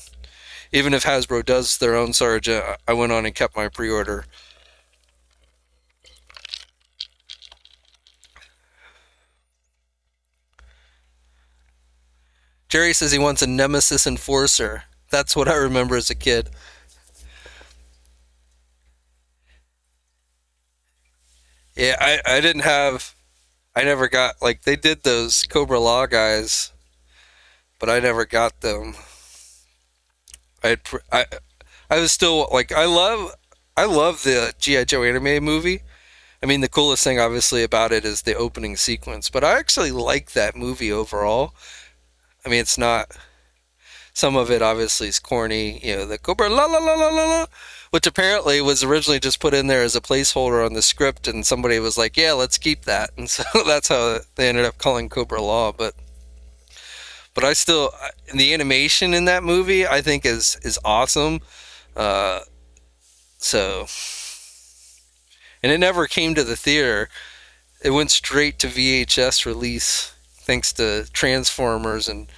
even if Hasbro does their own Sergeant, I went on and kept my pre-order. Jerry says he wants a Nemesis Enforcer. That's what I remember as a kid. Yeah, I didn't have. I never got. Like, they did those Cobra Law guys, but I never got them. I had. I was still like. I love the G.I. Joe anime movie. I mean, the coolest thing, obviously, about it is the opening sequence, but I actually like that movie overall. I mean, it's not. Some of it obviously is corny, the Cobra la la la la la la, which apparently was originally just put in there as a placeholder on the script, and somebody was like, "Yeah, let's keep that," and so that's how they ended up calling Cobra Law. But I still, the animation in that movie, I think is awesome. Uh, so, and it never came to the theater. It went straight to VHS release, thanks to Transformers and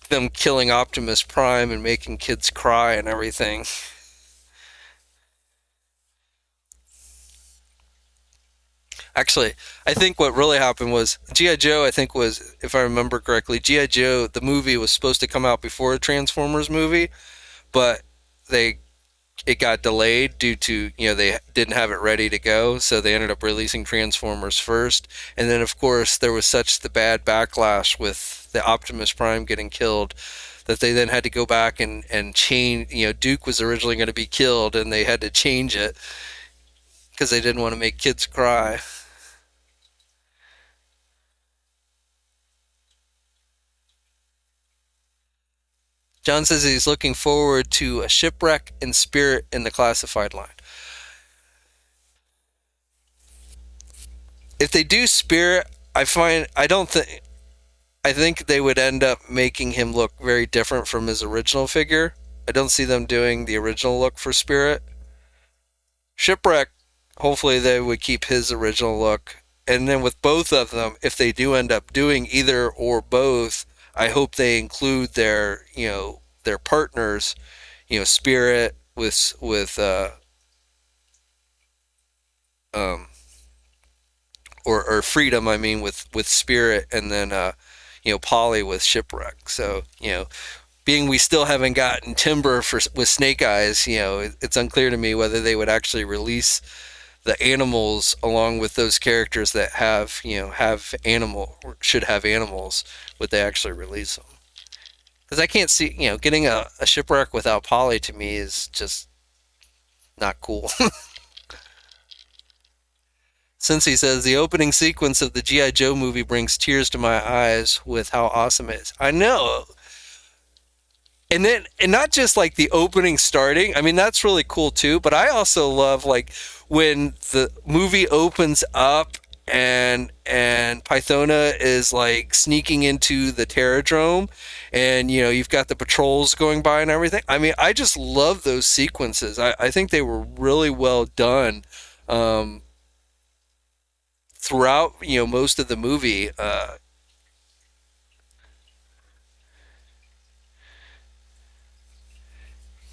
them killing Optimus Prime and making kids cry and everything. Actually, I think what really happened was G.I. Joe, I think was, if I remember correctly, G.I. Joe, the movie was supposed to come out before a Transformers movie, but they it got delayed due to, they didn't have it ready to go, so they ended up releasing Transformers first. And then, of course, there was such the bad backlash with the Optimus Prime getting killed that they then had to go back and change. Duke was originally going to be killed, and they had to change it because they didn't want to make kids cry. John says he's looking forward to a Shipwreck and Spirit in the classified line. If they do Spirit, I don't think I think they would end up making him look very different from his original figure. I don't see them doing the original look for Spirit. Shipwreck, hopefully they would keep his original look. And then with both of them, if they do end up doing either or both, I hope they include their partners, Spirit with um or Freedom, I mean, with Spirit, and then Polly with Shipwreck. So, being we still haven't gotten Timber with Snake Eyes, it's unclear to me whether they would actually release the animals along with those characters that have animal or should have animals. Would they actually release them? Because I can't see, getting a Shipwreck without Polly to me is just not cool. Since he says the opening sequence of the G.I. Joe movie brings tears to my eyes with how awesome it is. I know. And not just like the opening starting. I mean, that's really cool too. But I also love like when the movie opens up and Pythona is like sneaking into the Terradrome, and you've got the patrols going by and everything. I mean, I just love those sequences. I think they were really well done. Throughout most of the movie.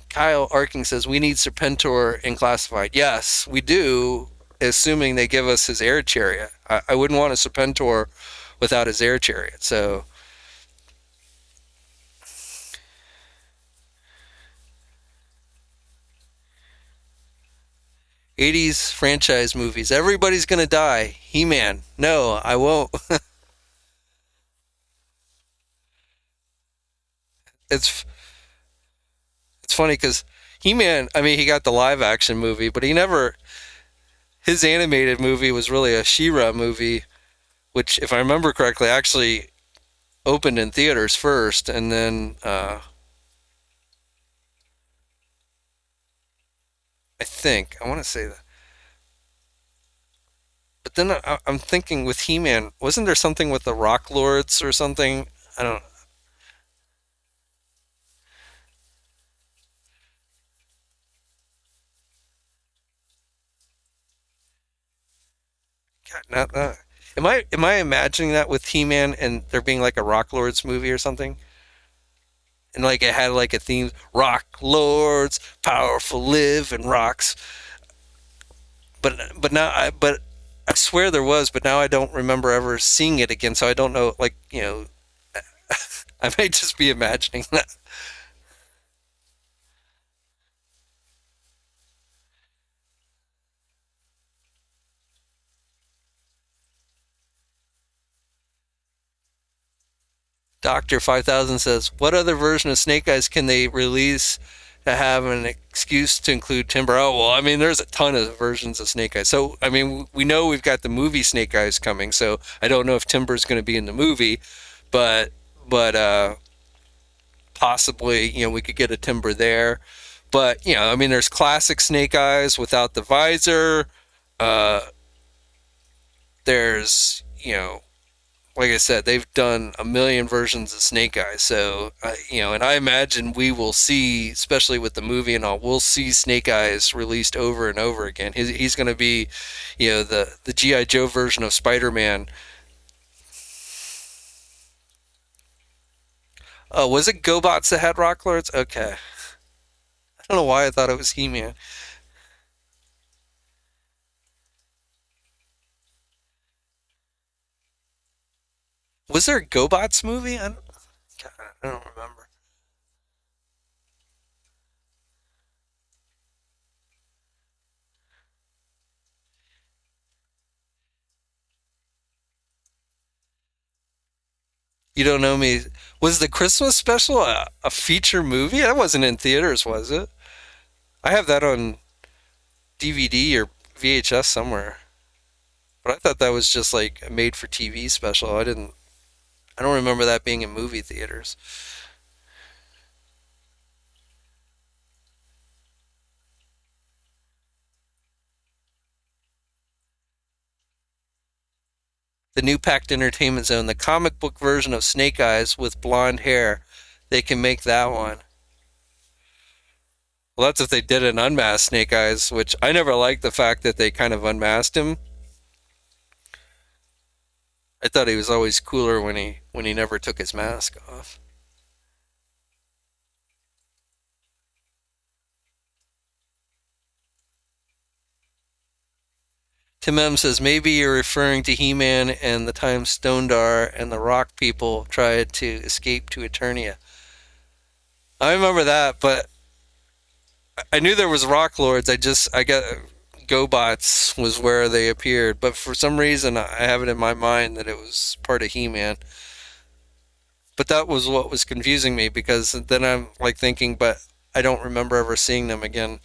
Kyle Arking says we need Serpentor in classified. Yes, we do, assuming they give us his air chariot. I wouldn't want a Serpentor without his air chariot. So 80s franchise movies. Everybody's gonna die. He-Man. No, I won't. it's it's funny because He-Man. I mean, he got the live action movie, but he never. His animated movie was really a She-Ra movie. which, if I remember correctly, actually opened in theaters first, and then I want to say that. But then I'm thinking with He-Man, wasn't there something with the Rock Lords or something? I don't. God, not. Am I imagining that with He-Man and there being like a Rock Lords movie or something? And like it had like a theme, Rock Lords, powerful live and rocks. But I swear there was, but now I don't remember ever seeing it again. So I don't know. Like I may just be imagining that. Doctor 5000 says, "What other version of Snake Eyes can they release to have an excuse to include Timber?" Oh well, I mean, there's a ton of versions of Snake Eyes. So I mean, we know we've got the movie Snake Eyes coming. So I don't know if Timber's going to be in the movie, but but possibly we could get a Timber there. But I mean, there's classic Snake Eyes without the visor. Uh, there's like I said, they've done a million versions of Snake Eyes. So, and I imagine we will see, especially with the movie and all, we'll see Snake Eyes released over and over again. He's going to be, the GI Joe version of Spider-Man. Oh, was it GoBots that had Rock Lords? Okay, I don't know why I thought it was He-Man. Was there a GoBots movie? God, I don't remember. You don't know me. Was the Christmas special a feature movie? That wasn't in theaters, was it? I have that on DVD or VHS somewhere. But I thought that was just like a made for TV special. I don't remember that being in movie theaters. The new Packed Entertainment Zone, the comic book version of Snake Eyes with blonde hair. They can make that one. Well, that's if they did an unmasked Snake Eyes, which I never liked the fact that they kind of unmasked him. I thought he was always cooler when he never took his mask off. Tim M says maybe you're referring to He-Man and the time Stondar and the Rock people tried to escape to Eternia. I remember that, but I knew there was Rock Lords. I got GoBots was where they appeared, but for some reason I have it in my mind that it was part of He-Man. But that was what was confusing me because then I'm like thinking, but I don't remember ever seeing them again,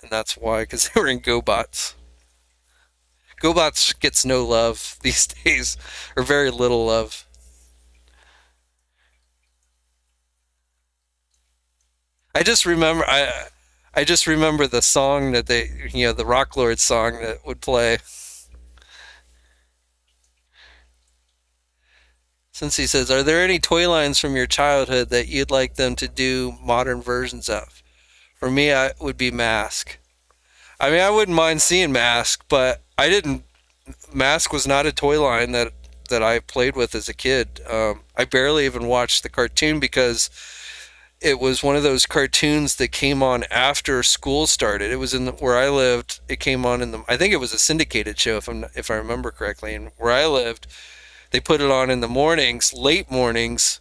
and that's why because they were in GoBots. GoBots gets no love these days, or very little love. I just remember I just remember the song that the Rock Lord song that would play. Since he says, "Are there any toy lines from your childhood that you'd like them to do modern versions of?" For me, I would be Mask. I mean, I wouldn't mind seeing Mask, but I didn't. Mask was not a toy line that I played with as a kid. I barely even watched the cartoon because it was one of those cartoons that came on after school started. It was where I lived. It came on in the. I think it was a syndicated show if I remember correctly. And where I lived, they put it on in the mornings, late mornings,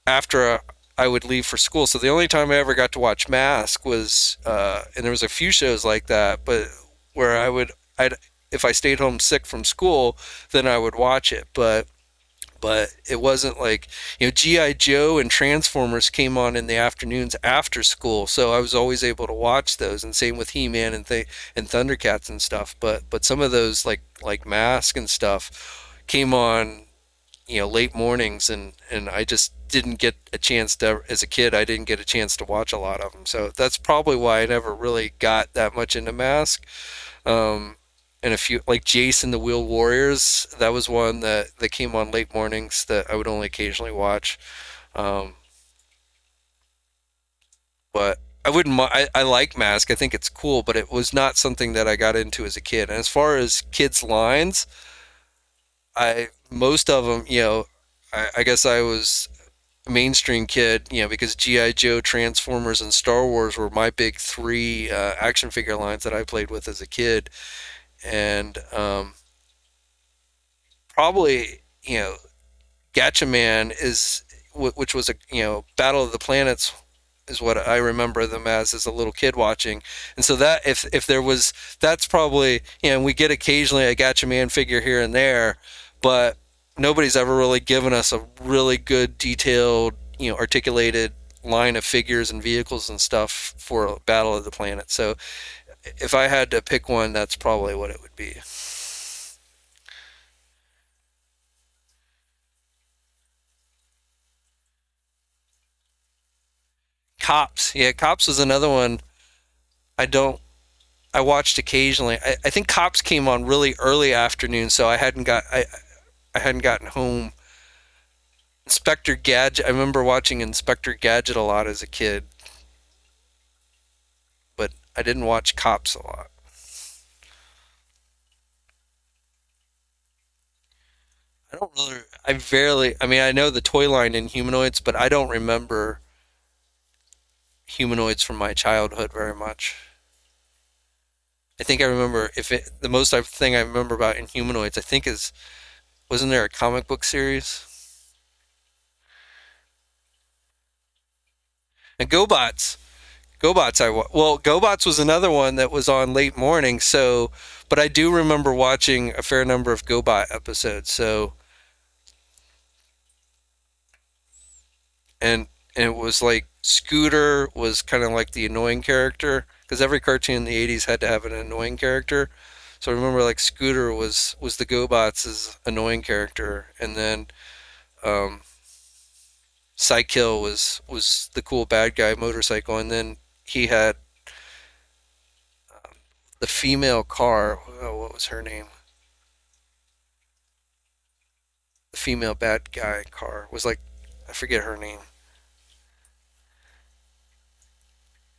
after I would leave for school. So the only time I ever got to watch Mask was, and there was a few shows like that, but where if I stayed home sick from school, then I would watch it. But but it wasn't like, GI Joe and Transformers came on in the afternoons after school, so I was always able to watch those, and same with He-Man and Thundercats and stuff. But some of those like Mask and stuff came on, late mornings, and I just didn't get a chance to, as a kid, I didn't get a chance to watch a lot of them. So that's probably why I never really got that much into Mask. um and a few like Jason the Wheeled Warriors, that was one that came on late mornings that I would only occasionally watch. um but I wouldn't I like Mask. I think it's cool, but it was not something that I got into as a kid. And as far as kids lines, I most of them, I guess I was a mainstream kid, because GI Joe, Transformers, and Star Wars were my big three action figure lines that I played with as a kid. And probably, Gatchaman is, which was a, Battle of the Planets is what I remember them as a little kid watching. And so that, if there was, that's probably, we get occasionally a Gatchaman figure here and there, but nobody's ever really given us a really good detailed, articulated line of figures and vehicles and stuff for Battle of the Planet. So if I had to pick one, that's probably what it would be. Cops, yeah, Cops was another one. I don't. I watched occasionally. I think Cops came on really early afternoon, so I hadn't gotten home. Inspector Gadget. I remember watching Inspector Gadget a lot as a kid, but I didn't watch Cops a lot. I don't really. I barely. I mean, I know the toy line in Humanoids, but I don't remember Humanoids from my childhood very much. I think I remember, the most thing I remember about in Humanoids, I think, is, wasn't there a comic book series? And GoBots. Well, GoBots was another one that was on late morning. So, but I do remember watching a fair number of GoBot episodes. So, and it was like Scooter was kind of like the annoying character, because every cartoon in the '80s had to have an annoying character. So I remember like Scooter was the GoBots' annoying character, and then um, Psykill was the cool bad guy motorcycle, and then he had the female car. Oh, what was her name? The female bad guy car was like, I forget her name.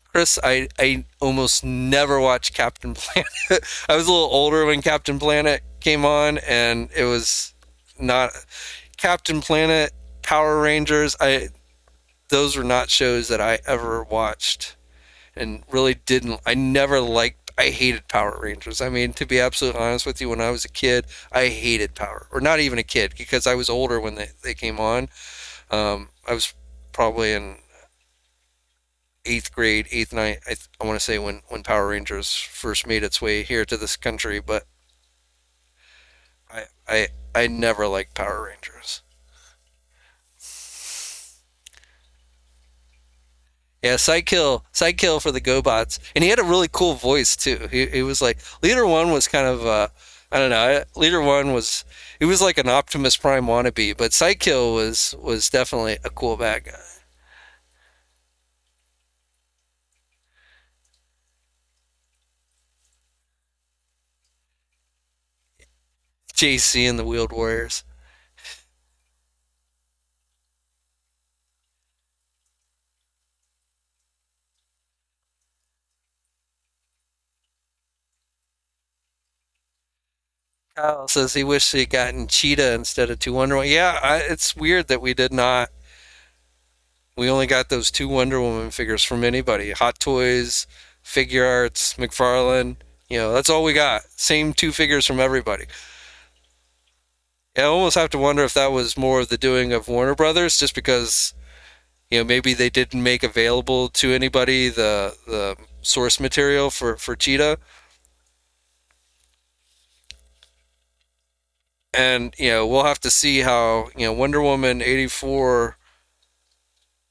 Chris, I almost never watched Captain Planet. I was a little older when Captain Planet came on, and it was not Captain Planet, Power Rangers. Those were not shows that I ever watched, and really didn't. I never liked. I hated Power Rangers. I mean, to be absolutely honest with you, when I was a kid, I hated Power, or not even a kid, because I was older when they came on. I was probably in eighth grade, eighth, ninth. I want to say when Power Rangers first made its way here to this country, but I never liked Power Rangers. Yeah, Sidekill for the GoBots, and he had a really cool voice too. He was like, Leader One was kind of I don't know. Leader One was, he was like an Optimus Prime wannabe, but Sidekill was definitely a cool bad guy. JayC and the Wheeled Warriors. Kyle says he wished he'd gotten Cheetah instead of two Wonder Woman. Yeah, it's weird that we did not. We only got those two Wonder Woman figures from anybody. Hot Toys, Figure Arts, McFarlane. That's all we got. Same two figures from everybody. I almost have to wonder if that was more of the doing of Warner Brothers, just because maybe they didn't make available to anybody the source material for Cheetah. And we'll have to see how Wonder Woman 84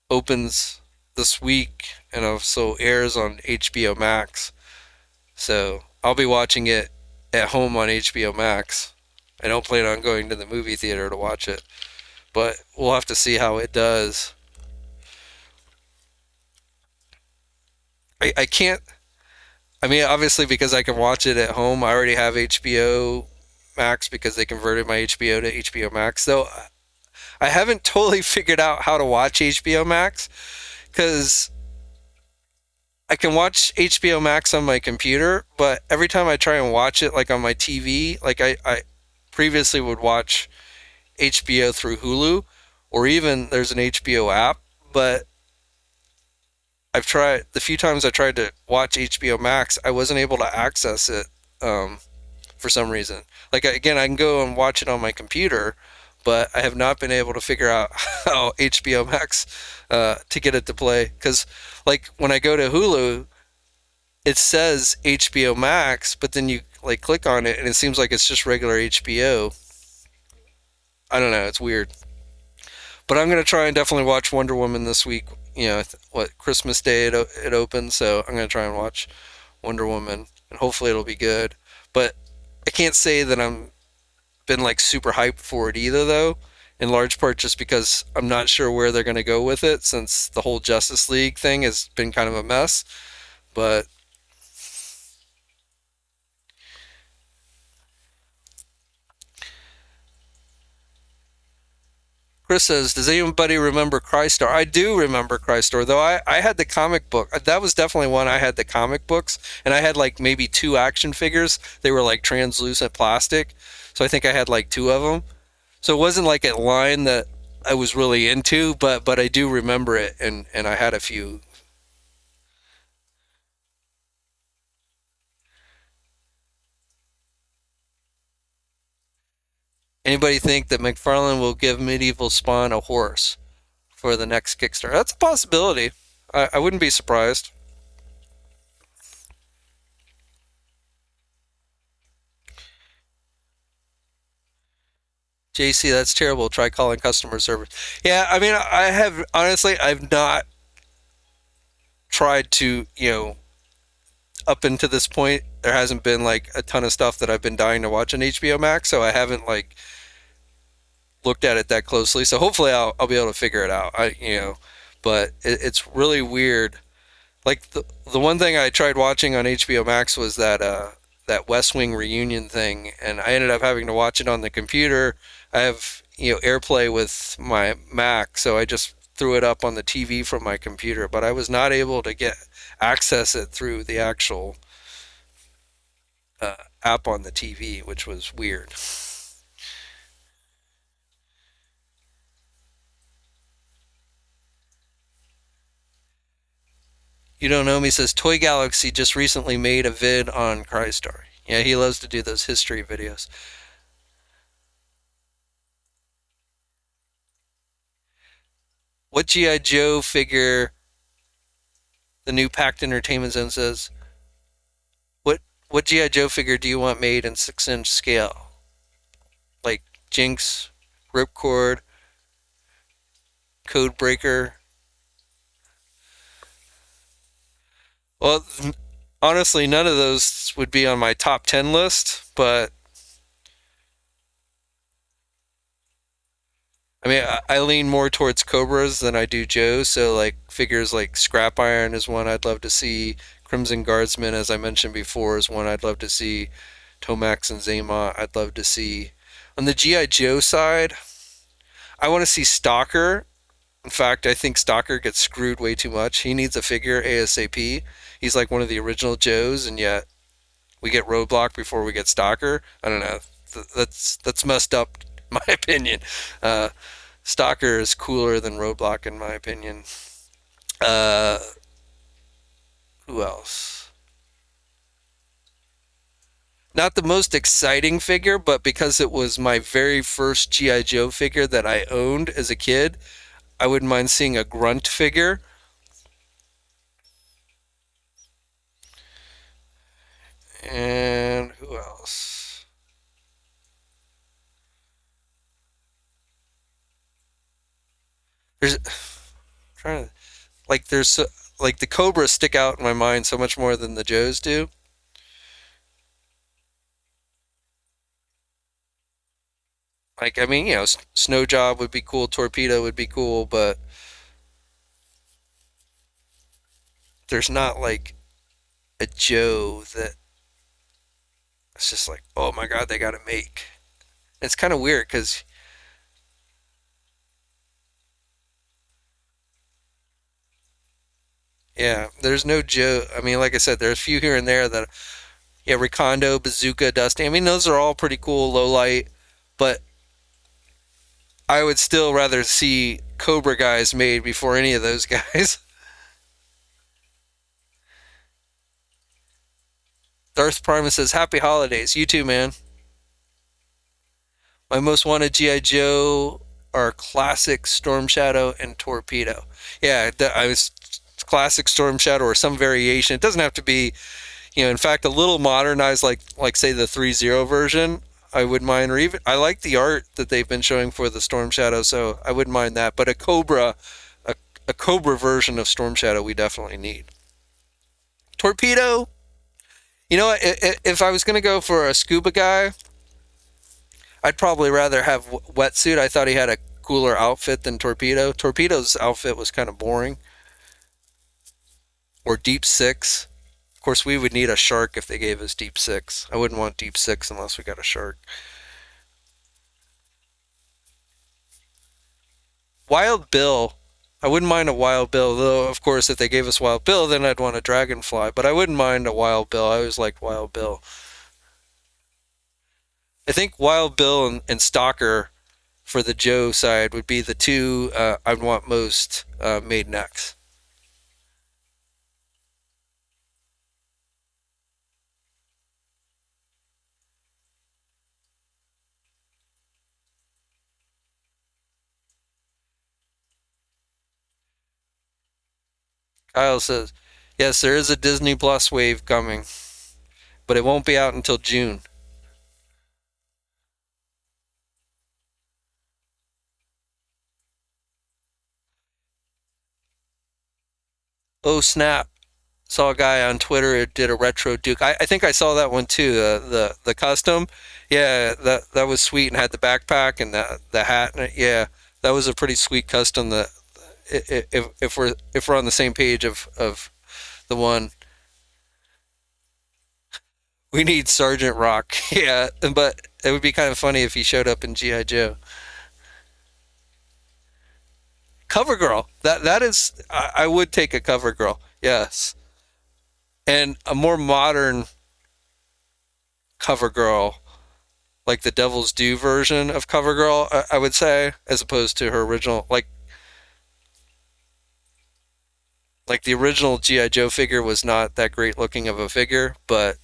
opens this week and also airs on HBO Max. So I'll be watching it at home on HBO Max. I don't plan on going to the movie theater to watch it, but we'll have to see how it does. I can't. I mean, obviously, because I can watch it at home, I already have HBO Max because they converted my HBO to HBO Max. So I haven't totally figured out how to watch HBO Max because I can watch HBO Max on my computer, but every time I try and watch it, like on my TV, like I previously would watch HBO through Hulu, or even there's an HBO app, but I've tried the few times I tried to watch HBO Max, I wasn't able to access it um, for some reason. Like again, I can go and watch it on my computer, but I have not been able to figure out how HBO Max to get it to play. Because like when I go to Hulu, it says HBO Max, but then you like click on it and it seems like it's just regular HBO. I don't know, it's weird. But I'm gonna try and definitely watch Wonder Woman this week. What Christmas Day it opens, so I'm gonna try and watch Wonder Woman, and hopefully it'll be good. But I can't say that I'm been like super hyped for it either, though. In large part just because I'm not sure where they're gonna go with it, since the whole Justice League thing has been kind of a mess. But Chris says, does anybody remember Crystar? I do remember Crystar, though I had the comic book. That was definitely one I had the comic books, and I had like maybe two action figures. They were like translucent plastic, so I think I had like two of them. So it wasn't like a line that I was really into, but I do remember it, and I had a few. Anybody think that McFarlane will give Medieval Spawn a horse for the next Kickstarter? That's a possibility. I wouldn't be surprised. JC, that's terrible. Try calling customer service. Yeah, I mean, I have honestly, I've not tried to, up until this point, there hasn't been like a ton of stuff that I've been dying to watch on HBO Max, so I haven't like looked at it that closely. So hopefully, I'll be able to figure it out. But it's really weird. Like the one thing I tried watching on HBO Max was that West Wing reunion thing, and I ended up having to watch it on the computer. I have AirPlay with my Mac, so I just threw it up on the TV from my computer, but I was not able to get access it through the actual app on the TV, which was weird. You don't know me says Toy Galaxy just recently made a vid on Crystar. Yeah, he loves to do those history videos. What GI Joe figure? The new Pact Entertainment Zone says, What what GI Joe figure do you want made in 6-inch scale? Like Jinx, Ripcord, Codebreaker. Well, honestly, none of those would be on my top 10 list, but I mean, I lean more towards Cobras than I do Joe, so like figures like Scrap Iron is one I'd love to see. Crimson Guardsman, as I mentioned before, is one I'd love to see. Tomax and Zaymont, I'd love to see. On the GI Joe side, I want to see Stalker. In fact, I think Stalker gets screwed way too much. He needs a figure ASAP. He's like one of the original Joes, and yet we get Roadblock before we get Stalker. I don't know. That's messed up, in my opinion. Uh, Stalker is cooler than Roadblock, in my opinion. Uh, who else? Not the most exciting figure, but because it was my very first G.I. Joe figure that I owned as a kid, I wouldn't mind seeing a Grunt figure. And who else? There's trying to like there's like the Cobras stick out in my mind so much more than the Joes do. Like I mean, Snow Job would be cool, Torpedo would be cool, but there's not like a Joe that it's just like, oh my god, they got to make. It's kind of weird because yeah, there's no Joe. I mean, like I said, there's a few here and there that yeah, Recondo, Bazooka, Dusty. I mean, those are all pretty cool, low light, but I would still rather see Cobra guys made before any of those guys. Darth Primus says, "Happy holidays, you too, man." My most wanted GI Joe are classic Storm Shadow and Torpedo. Yeah, I was classic Storm Shadow or some variation. It doesn't have to be, in fact, a little modernized, like say the 3.0 version. I wouldn't mind, or even I like the art that they've been showing for the Storm Shadow, so I wouldn't mind that. But a, a Cobra version of Storm Shadow, we definitely need. Torpedo. You know what? If I was going to go for a scuba guy, I'd probably rather have Wetsuit. I thought he had a cooler outfit than Torpedo. Torpedo's outfit was kind of boring. Or Deep Six. Of course, we would need a shark if they gave us Deep Six. I wouldn't want Deep Six unless we got a shark. Wild Bill. I wouldn't mind a Wild Bill, though, of course, if they gave us Wild Bill, then I'd want a Dragonfly. But I wouldn't mind a Wild Bill. I always liked Wild Bill. I think Wild Bill and Stalker for the Joe side would be the two I'd want most made next. Kyle says, yes, there is a Disney Plus wave coming, but it won't be out until June. Oh, snap. Saw a guy on Twitter who did a retro Duke. I think I saw that one too. The custom, yeah, that was sweet and had the backpack and the hat. Yeah, that was a pretty sweet custom. That if we're on the same page of the one we need Sergeant Rock. Yeah, but it would be kind of funny if he showed up in GI Joe. Cover Girl. That is I would take a Cover Girl. Yes, and a more modern Cover Girl like the Devil's Due version of Cover Girl, I would say, as opposed to her original. Like the original GI Joe figure was not that great looking of a figure, but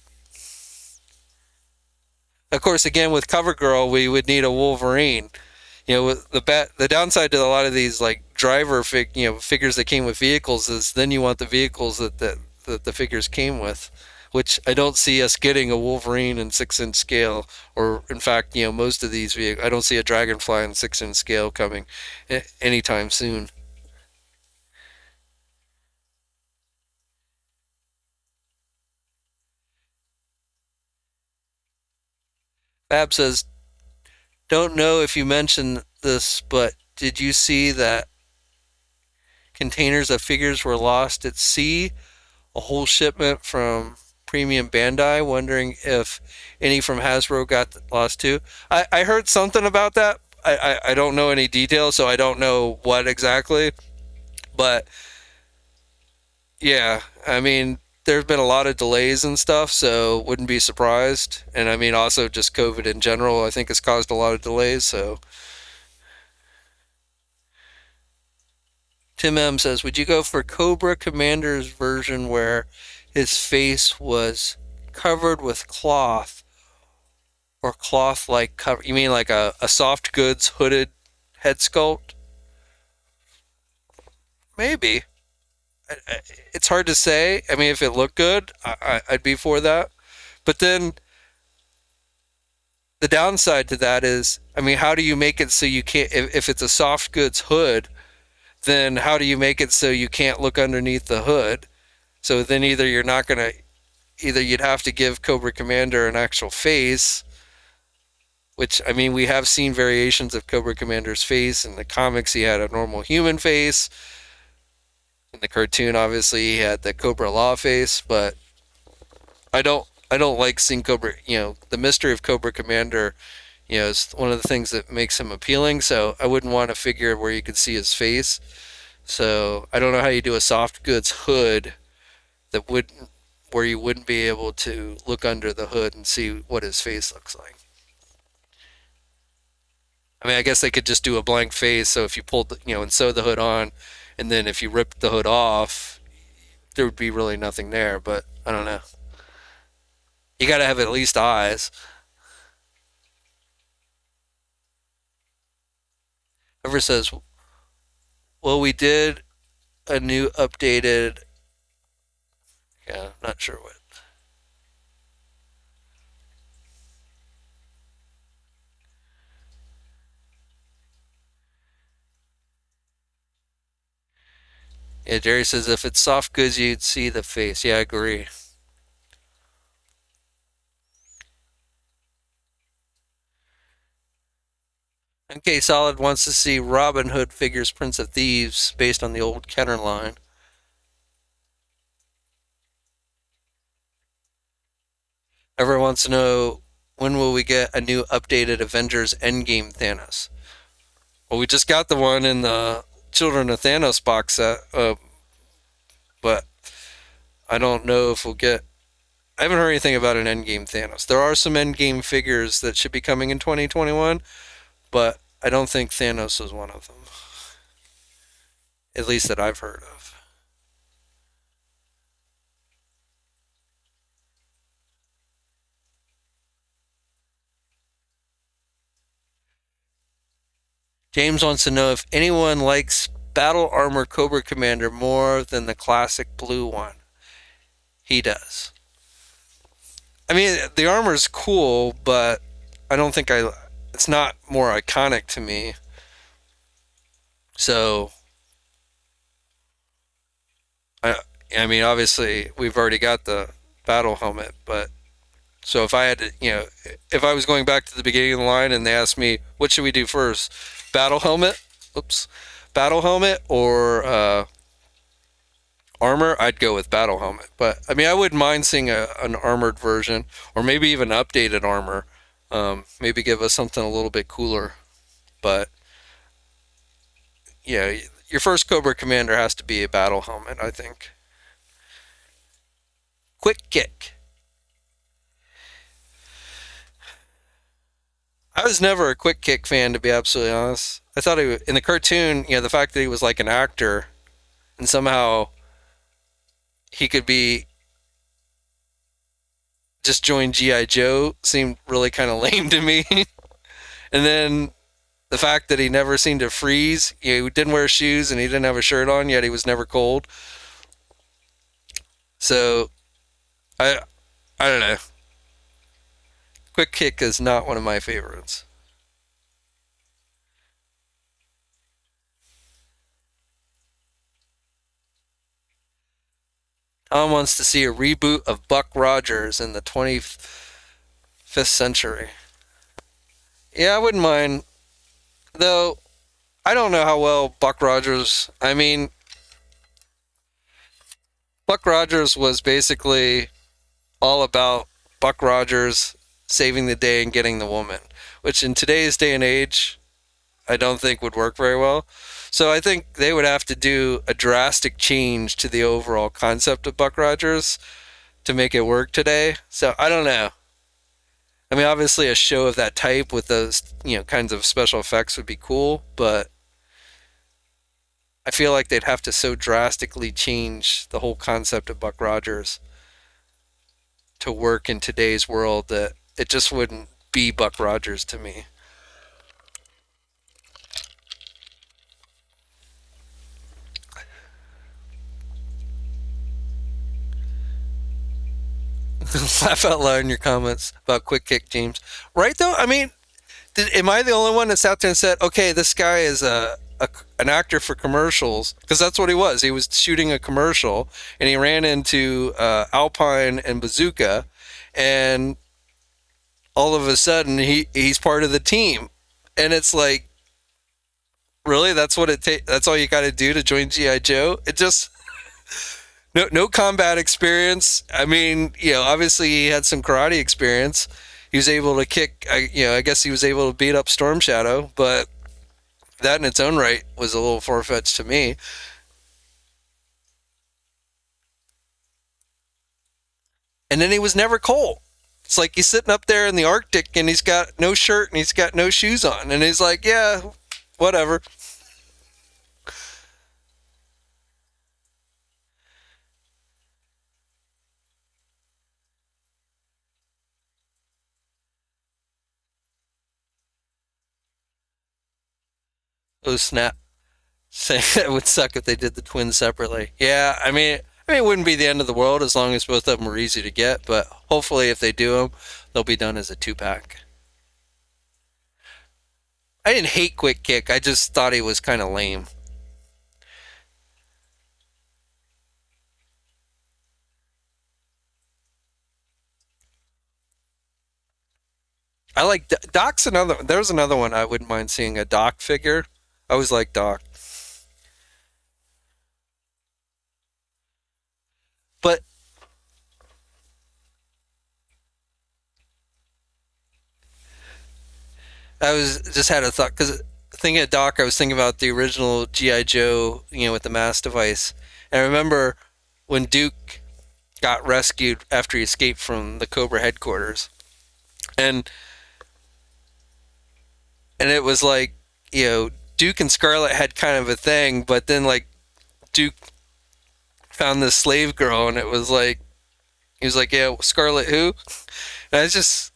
of course, again with Cover Girl, we would need a Wolverine. With the downside to a lot of these like figures that came with vehicles is then you want the vehicles that the figures came with, which I don't see us getting a Wolverine in 6-inch scale, or in fact, most of these vehicles, I don't see a Dragonfly in 6-inch scale coming anytime soon. Fab says, don't know if you mentioned this, but did you see that containers of figures were lost at sea? A whole shipment from Premium Bandai, wondering if any from Hasbro got lost too. I heard something about that. I don't know any details, so I don't know what exactly. But yeah, I mean, there's been a lot of delays and stuff, so wouldn't be surprised. And I mean, also just COVID in general, I think has caused a lot of delays. So Tim M says, would you go for Cobra Commander's version where his face was covered with cloth or cloth like cover? You mean like a soft goods hooded head sculpt? Maybe. It's hard to say. I mean, if it looked good, I'd be for that. But then the downside to that is, I mean, how do you make it so you can't, if it's a soft goods hood, then how do you make it so you can't look underneath the hood? So then either you're not going to, either you'd have to give Cobra Commander an actual face, which, I mean, we have seen variations of Cobra Commander's face. In the comics, he had a normal human face. In the cartoon, obviously, he had the Cobra Law face, but I don't like seeing Cobra, the mystery of Cobra Commander, is one of the things that makes him appealing, so I wouldn't want a figure where you could see his face. So I don't know how you do a soft goods hood that wouldn't, where you wouldn't be able to look under the hood and see what his face looks like. I mean, I guess they could just do a blank face, so if you pulled, and sewed the hood on, and then if you ripped the hood off, there would be really nothing there, but I don't know. You gotta have at least eyes. Whoever says, well, we did a new updated, yeah, not sure what. Yeah, Jerry says if it's soft goods, you'd see the face. Yeah, I agree. MK Solid wants to see Robin Hood figures Prince of Thieves based on the old Kenner line. Everyone wants to know when will we get a new updated Avengers Endgame Thanos? Well, we just got the one in the Children of Thanos box set, but I don't know if we'll get. I haven't heard anything about an Endgame Thanos. There are some Endgame figures that should be coming in 2021, but I don't think Thanos is one of them. At least that I've heard of. James wants to know if anyone likes Battle Armor Cobra Commander more than the classic blue one. He does. I mean, the armor's cool, but I don't think it's not more iconic to me. So, I, I mean, obviously, we've already got the battle helmet, but so if I had to, if I was going back to the beginning of the line and they asked me, what should we do first? Battle helmet? Oops. Battle helmet or armor? I'd go with battle helmet. But, I mean, I wouldn't mind seeing an armored version or maybe even updated armor. Maybe give us something a little bit cooler. But, yeah, your first Cobra Commander has to be a battle helmet, I think. Quick kick. I was never a quick kick fan, to be absolutely honest. I thought in the cartoon, the fact that he was like an actor and somehow he could be just join G.I. Joe seemed really kind of lame to me. And then the fact that he never seemed to freeze, he didn't wear shoes and he didn't have a shirt on, yet he was never cold. So, I, I don't know. Quick kick is not one of my favorites. Tom wants to see a reboot of Buck Rogers in the 25th century. Yeah, I wouldn't mind. Though, I don't know how well Buck Rogers. I mean, Buck Rogers was basically all about Buck Rogers saving the day and getting the woman, which in today's day and age, I don't think would work very well. So I think they would have to do a drastic change to the overall concept of Buck Rogers to make it work today. So I don't know. I mean, obviously, a show of that type with those, kinds of special effects would be cool, but I feel like they'd have to so drastically change the whole concept of Buck Rogers to work in today's world that it just wouldn't be Buck Rogers to me. Laugh out loud in your comments about quick kick, James. Right though, I mean, am I the only one that sat there and said, "Okay, this guy is an actor for commercials, because that's what he was. He was shooting a commercial, and he ran into Alpine and Bazooka, and all of a sudden he's part of the team, and it's like, really, that's what it takes. That's all you got to do to join GI Joe. It just no combat experience. I mean, obviously he had some karate experience. He was able to kick. I guess he was able to beat up Storm Shadow, but that in its own right was a little far-fetched to me. And then he was never cold. It's like he's sitting up there in the Arctic and he's got no shirt and he's got no shoes on, and he's like, yeah, whatever. Oh snap! It would suck if they did the twins separately. Yeah, it wouldn't be the end of the world as long as both of them were easy to get. But hopefully, if they do them, they'll be done as a 2-pack. I didn't hate Quick Kick. I just thought he was kind of lame. I like Doc's another. There's another one I wouldn't mind seeing, a Doc figure. I always like Doc, but I was just had a thought because thinking of Doc, I was thinking about the original GI Joe, with the mass device. And I remember when Duke got rescued after he escaped from the Cobra headquarters, and it was like, Duke and Scarlet had kind of a thing, but then like Duke found this slave girl, and it was like he was like, yeah, Scarlet who? And I was just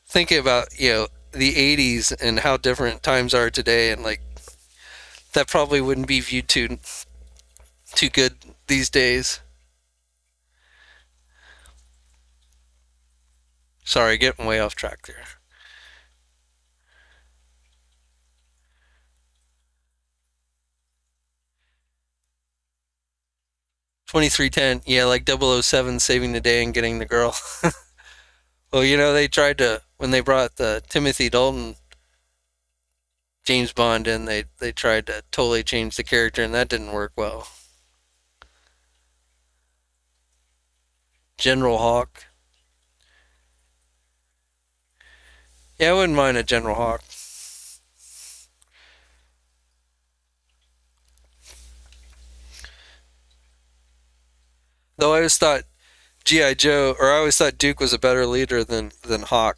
thinking about the 80s and how different times are today, and like that probably wouldn't be viewed too good these days. Sorry, getting way off track there. 2310, yeah, like 007 saving the day and getting the girl. Well, they tried to, when they brought the Timothy Dalton James Bond in, they tried to totally change the character, and that didn't work well. General Hawk. Yeah, I wouldn't mind a General Hawk. Though I always thought GI Joe, or I always thought Duke was a better leader than Hawk.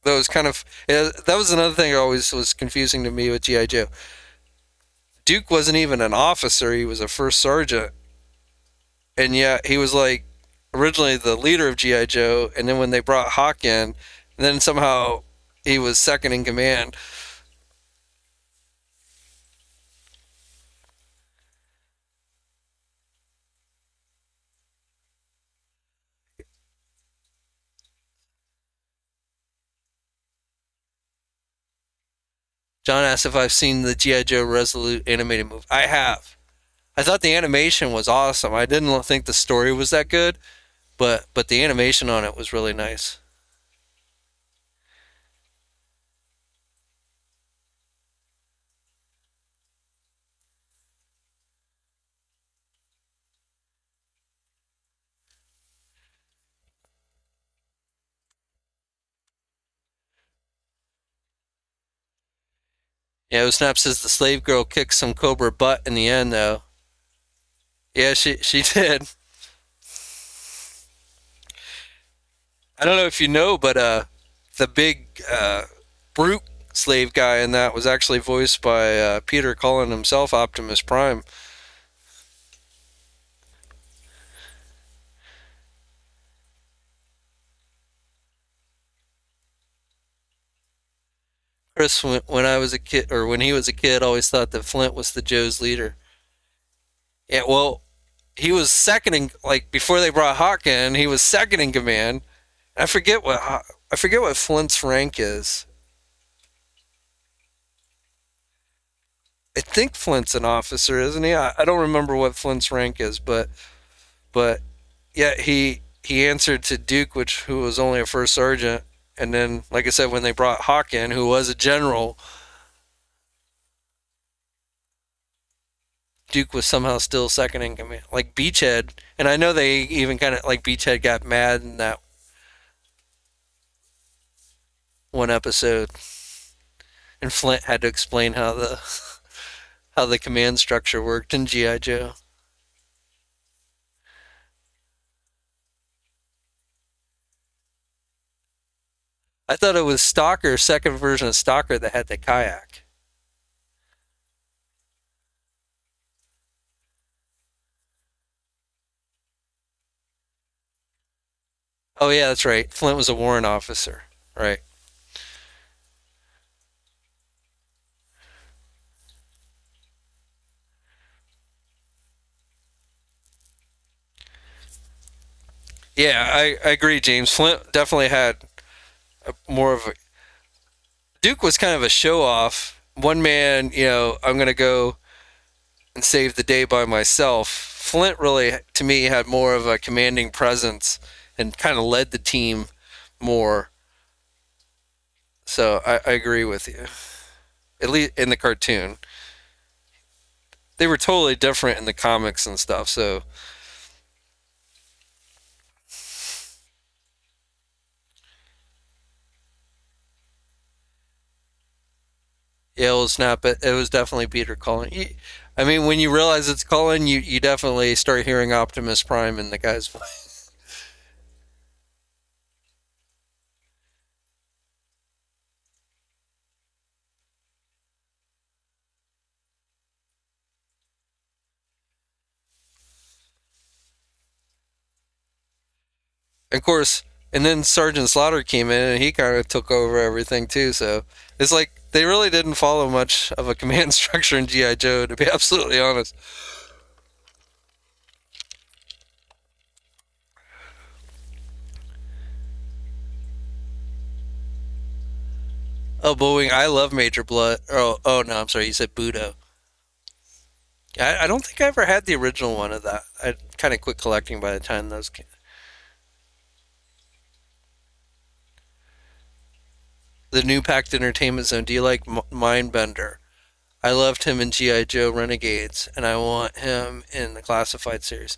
That was kind of, yeah, that was another thing that always was confusing to me with GI Joe. Duke wasn't even an officer; he was a first sergeant, and yet he was like originally the leader of GI Joe, and then when they brought Hawk in, then somehow he was second in command. John asked if I've seen the GI Joe Resolute animated movie. I have. I thought the animation was awesome. I didn't think the story was that good, but the animation on it was really nice. Yeah, Snap says the slave girl kicked some Cobra butt in the end, though. Yeah, she did. I don't know if you know, but the big brute slave guy in that was actually voiced by Peter Cullen himself, Optimus Prime. Chris, when I was a kid, or when he was a kid, always thought that Flint was the Joe's leader. Yeah, well, he was second in, like before they brought Hawk in, he was second in command. I forget what Flint's rank is. I think Flint's an officer, isn't he? I don't remember what Flint's rank is, but yeah, he answered to Duke, who was only a first sergeant, and then, like I said, when they brought Hawk in, who was a general, Duke was somehow still second in command. Like Beachhead, and I know they even kind of like Beachhead got mad in that one episode, and Flint had to explain how the command structure worked in GI Joe. I thought it was Stalker, second version of Stalker, that had the kayak. Oh yeah, that's right. Flint was a warrant officer, right? Yeah, I agree, James. Flint definitely had more of a. Duke was kind of a show off. One man, I'm going to go and save the day by myself. Flint really, to me, had more of a commanding presence and kind of led the team more. So I agree with you. At least in the cartoon. They were totally different in the comics and stuff, so. Yeah, it was snap. It was definitely Peter calling. I mean, when you realize it's calling, you definitely start hearing Optimus Prime in the guy's voice. Of course, and then Sergeant Slaughter came in and he kind of took over everything too. So it's like they really didn't follow much of a command structure in GI Joe, to be absolutely honest. Oh, Boeing, I love Major Blood. Oh no, I'm sorry, you said Budo. I don't think I ever had the original one of that. I kind of quit collecting by the time those came. The new Packed Entertainment Zone. Do you like Mindbender? I loved him in GI Joe Renegades, and I want him in the Classified series.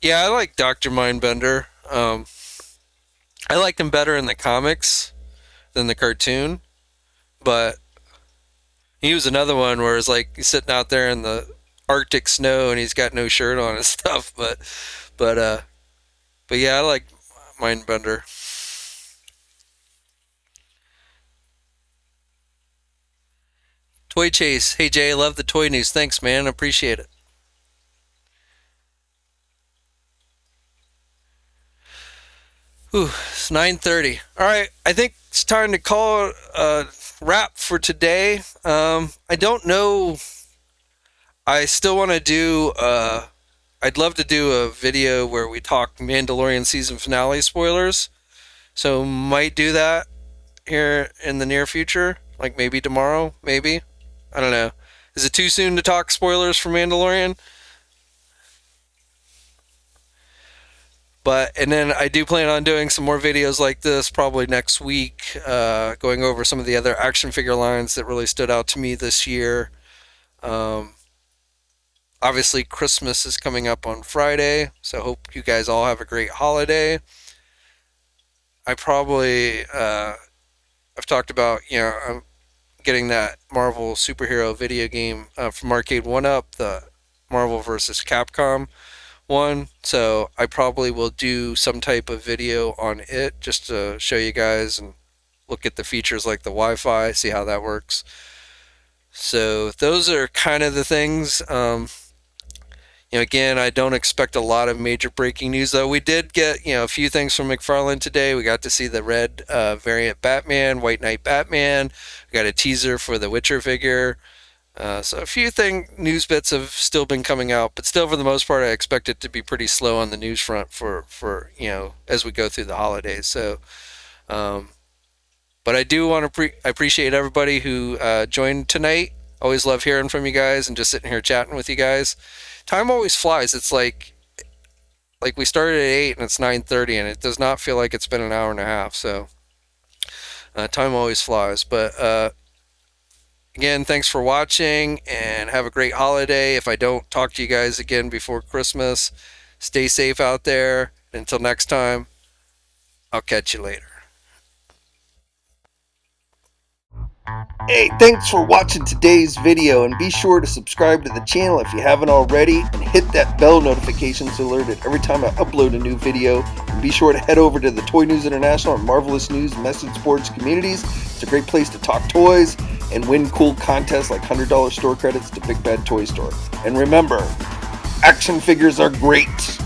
Yeah, I like Doctor Mindbender. I liked him better in the comics than the cartoon, but he was another one where it's like he's sitting out there in the Arctic snow and he's got no shirt on and stuff. But uh, but yeah, I like Mindbender. Toy Chase. Hey Jay, I love the toy news. Thanks, man. Appreciate it. Ooh, it's 9:30. All right, I think it's time to call it a wrap for today. I don't know. I still want to do. I'd love to do a video where we talk Mandalorian season finale spoilers. So might do that here in the near future, like maybe tomorrow, maybe. I don't know. Is it too soon to talk spoilers for Mandalorian? But and then I do plan on doing some more videos like this probably next week, going over some of the other action figure lines that really stood out to me this year. Um, Obviously, Christmas is coming up on Friday, so I hope you guys all have a great holiday. I probably I've talked about I'm getting that Marvel superhero video game from Arcade One Up, the Marvel versus Capcom one. So I probably will do some type of video on it just to show you guys and look at the features like the Wi-Fi, see how that works. So those are kind of the things. Again, I don't expect a lot of major breaking news, though. We did get, a few things from McFarlane today. We got to see the red variant Batman, White Knight Batman. We got a teaser for the Witcher figure. So a few news bits have still been coming out, but still, for the most part, I expect it to be pretty slow on the news front for as we go through the holidays. So, um, but I do want to I appreciate everybody who joined tonight. Always love hearing from you guys and just sitting here chatting with you guys. Time always flies. It's like we started at 8 and it's 9:30, and it does not feel like it's been an hour and a half. So time always flies. But again, thanks for watching and have a great holiday. If I don't talk to you guys again before Christmas, stay safe out there. Until next time, I'll catch you later. Hey, thanks for watching today's video, and be sure to subscribe to the channel if you haven't already, and hit that bell notification so alerted every time I upload a new video. And be sure to head over to the Toy News International and Marvelous News message boards communities. It's a great place to talk toys and win cool contests like $100 store credits to Big Bad Toy Store. And remember, action figures are great.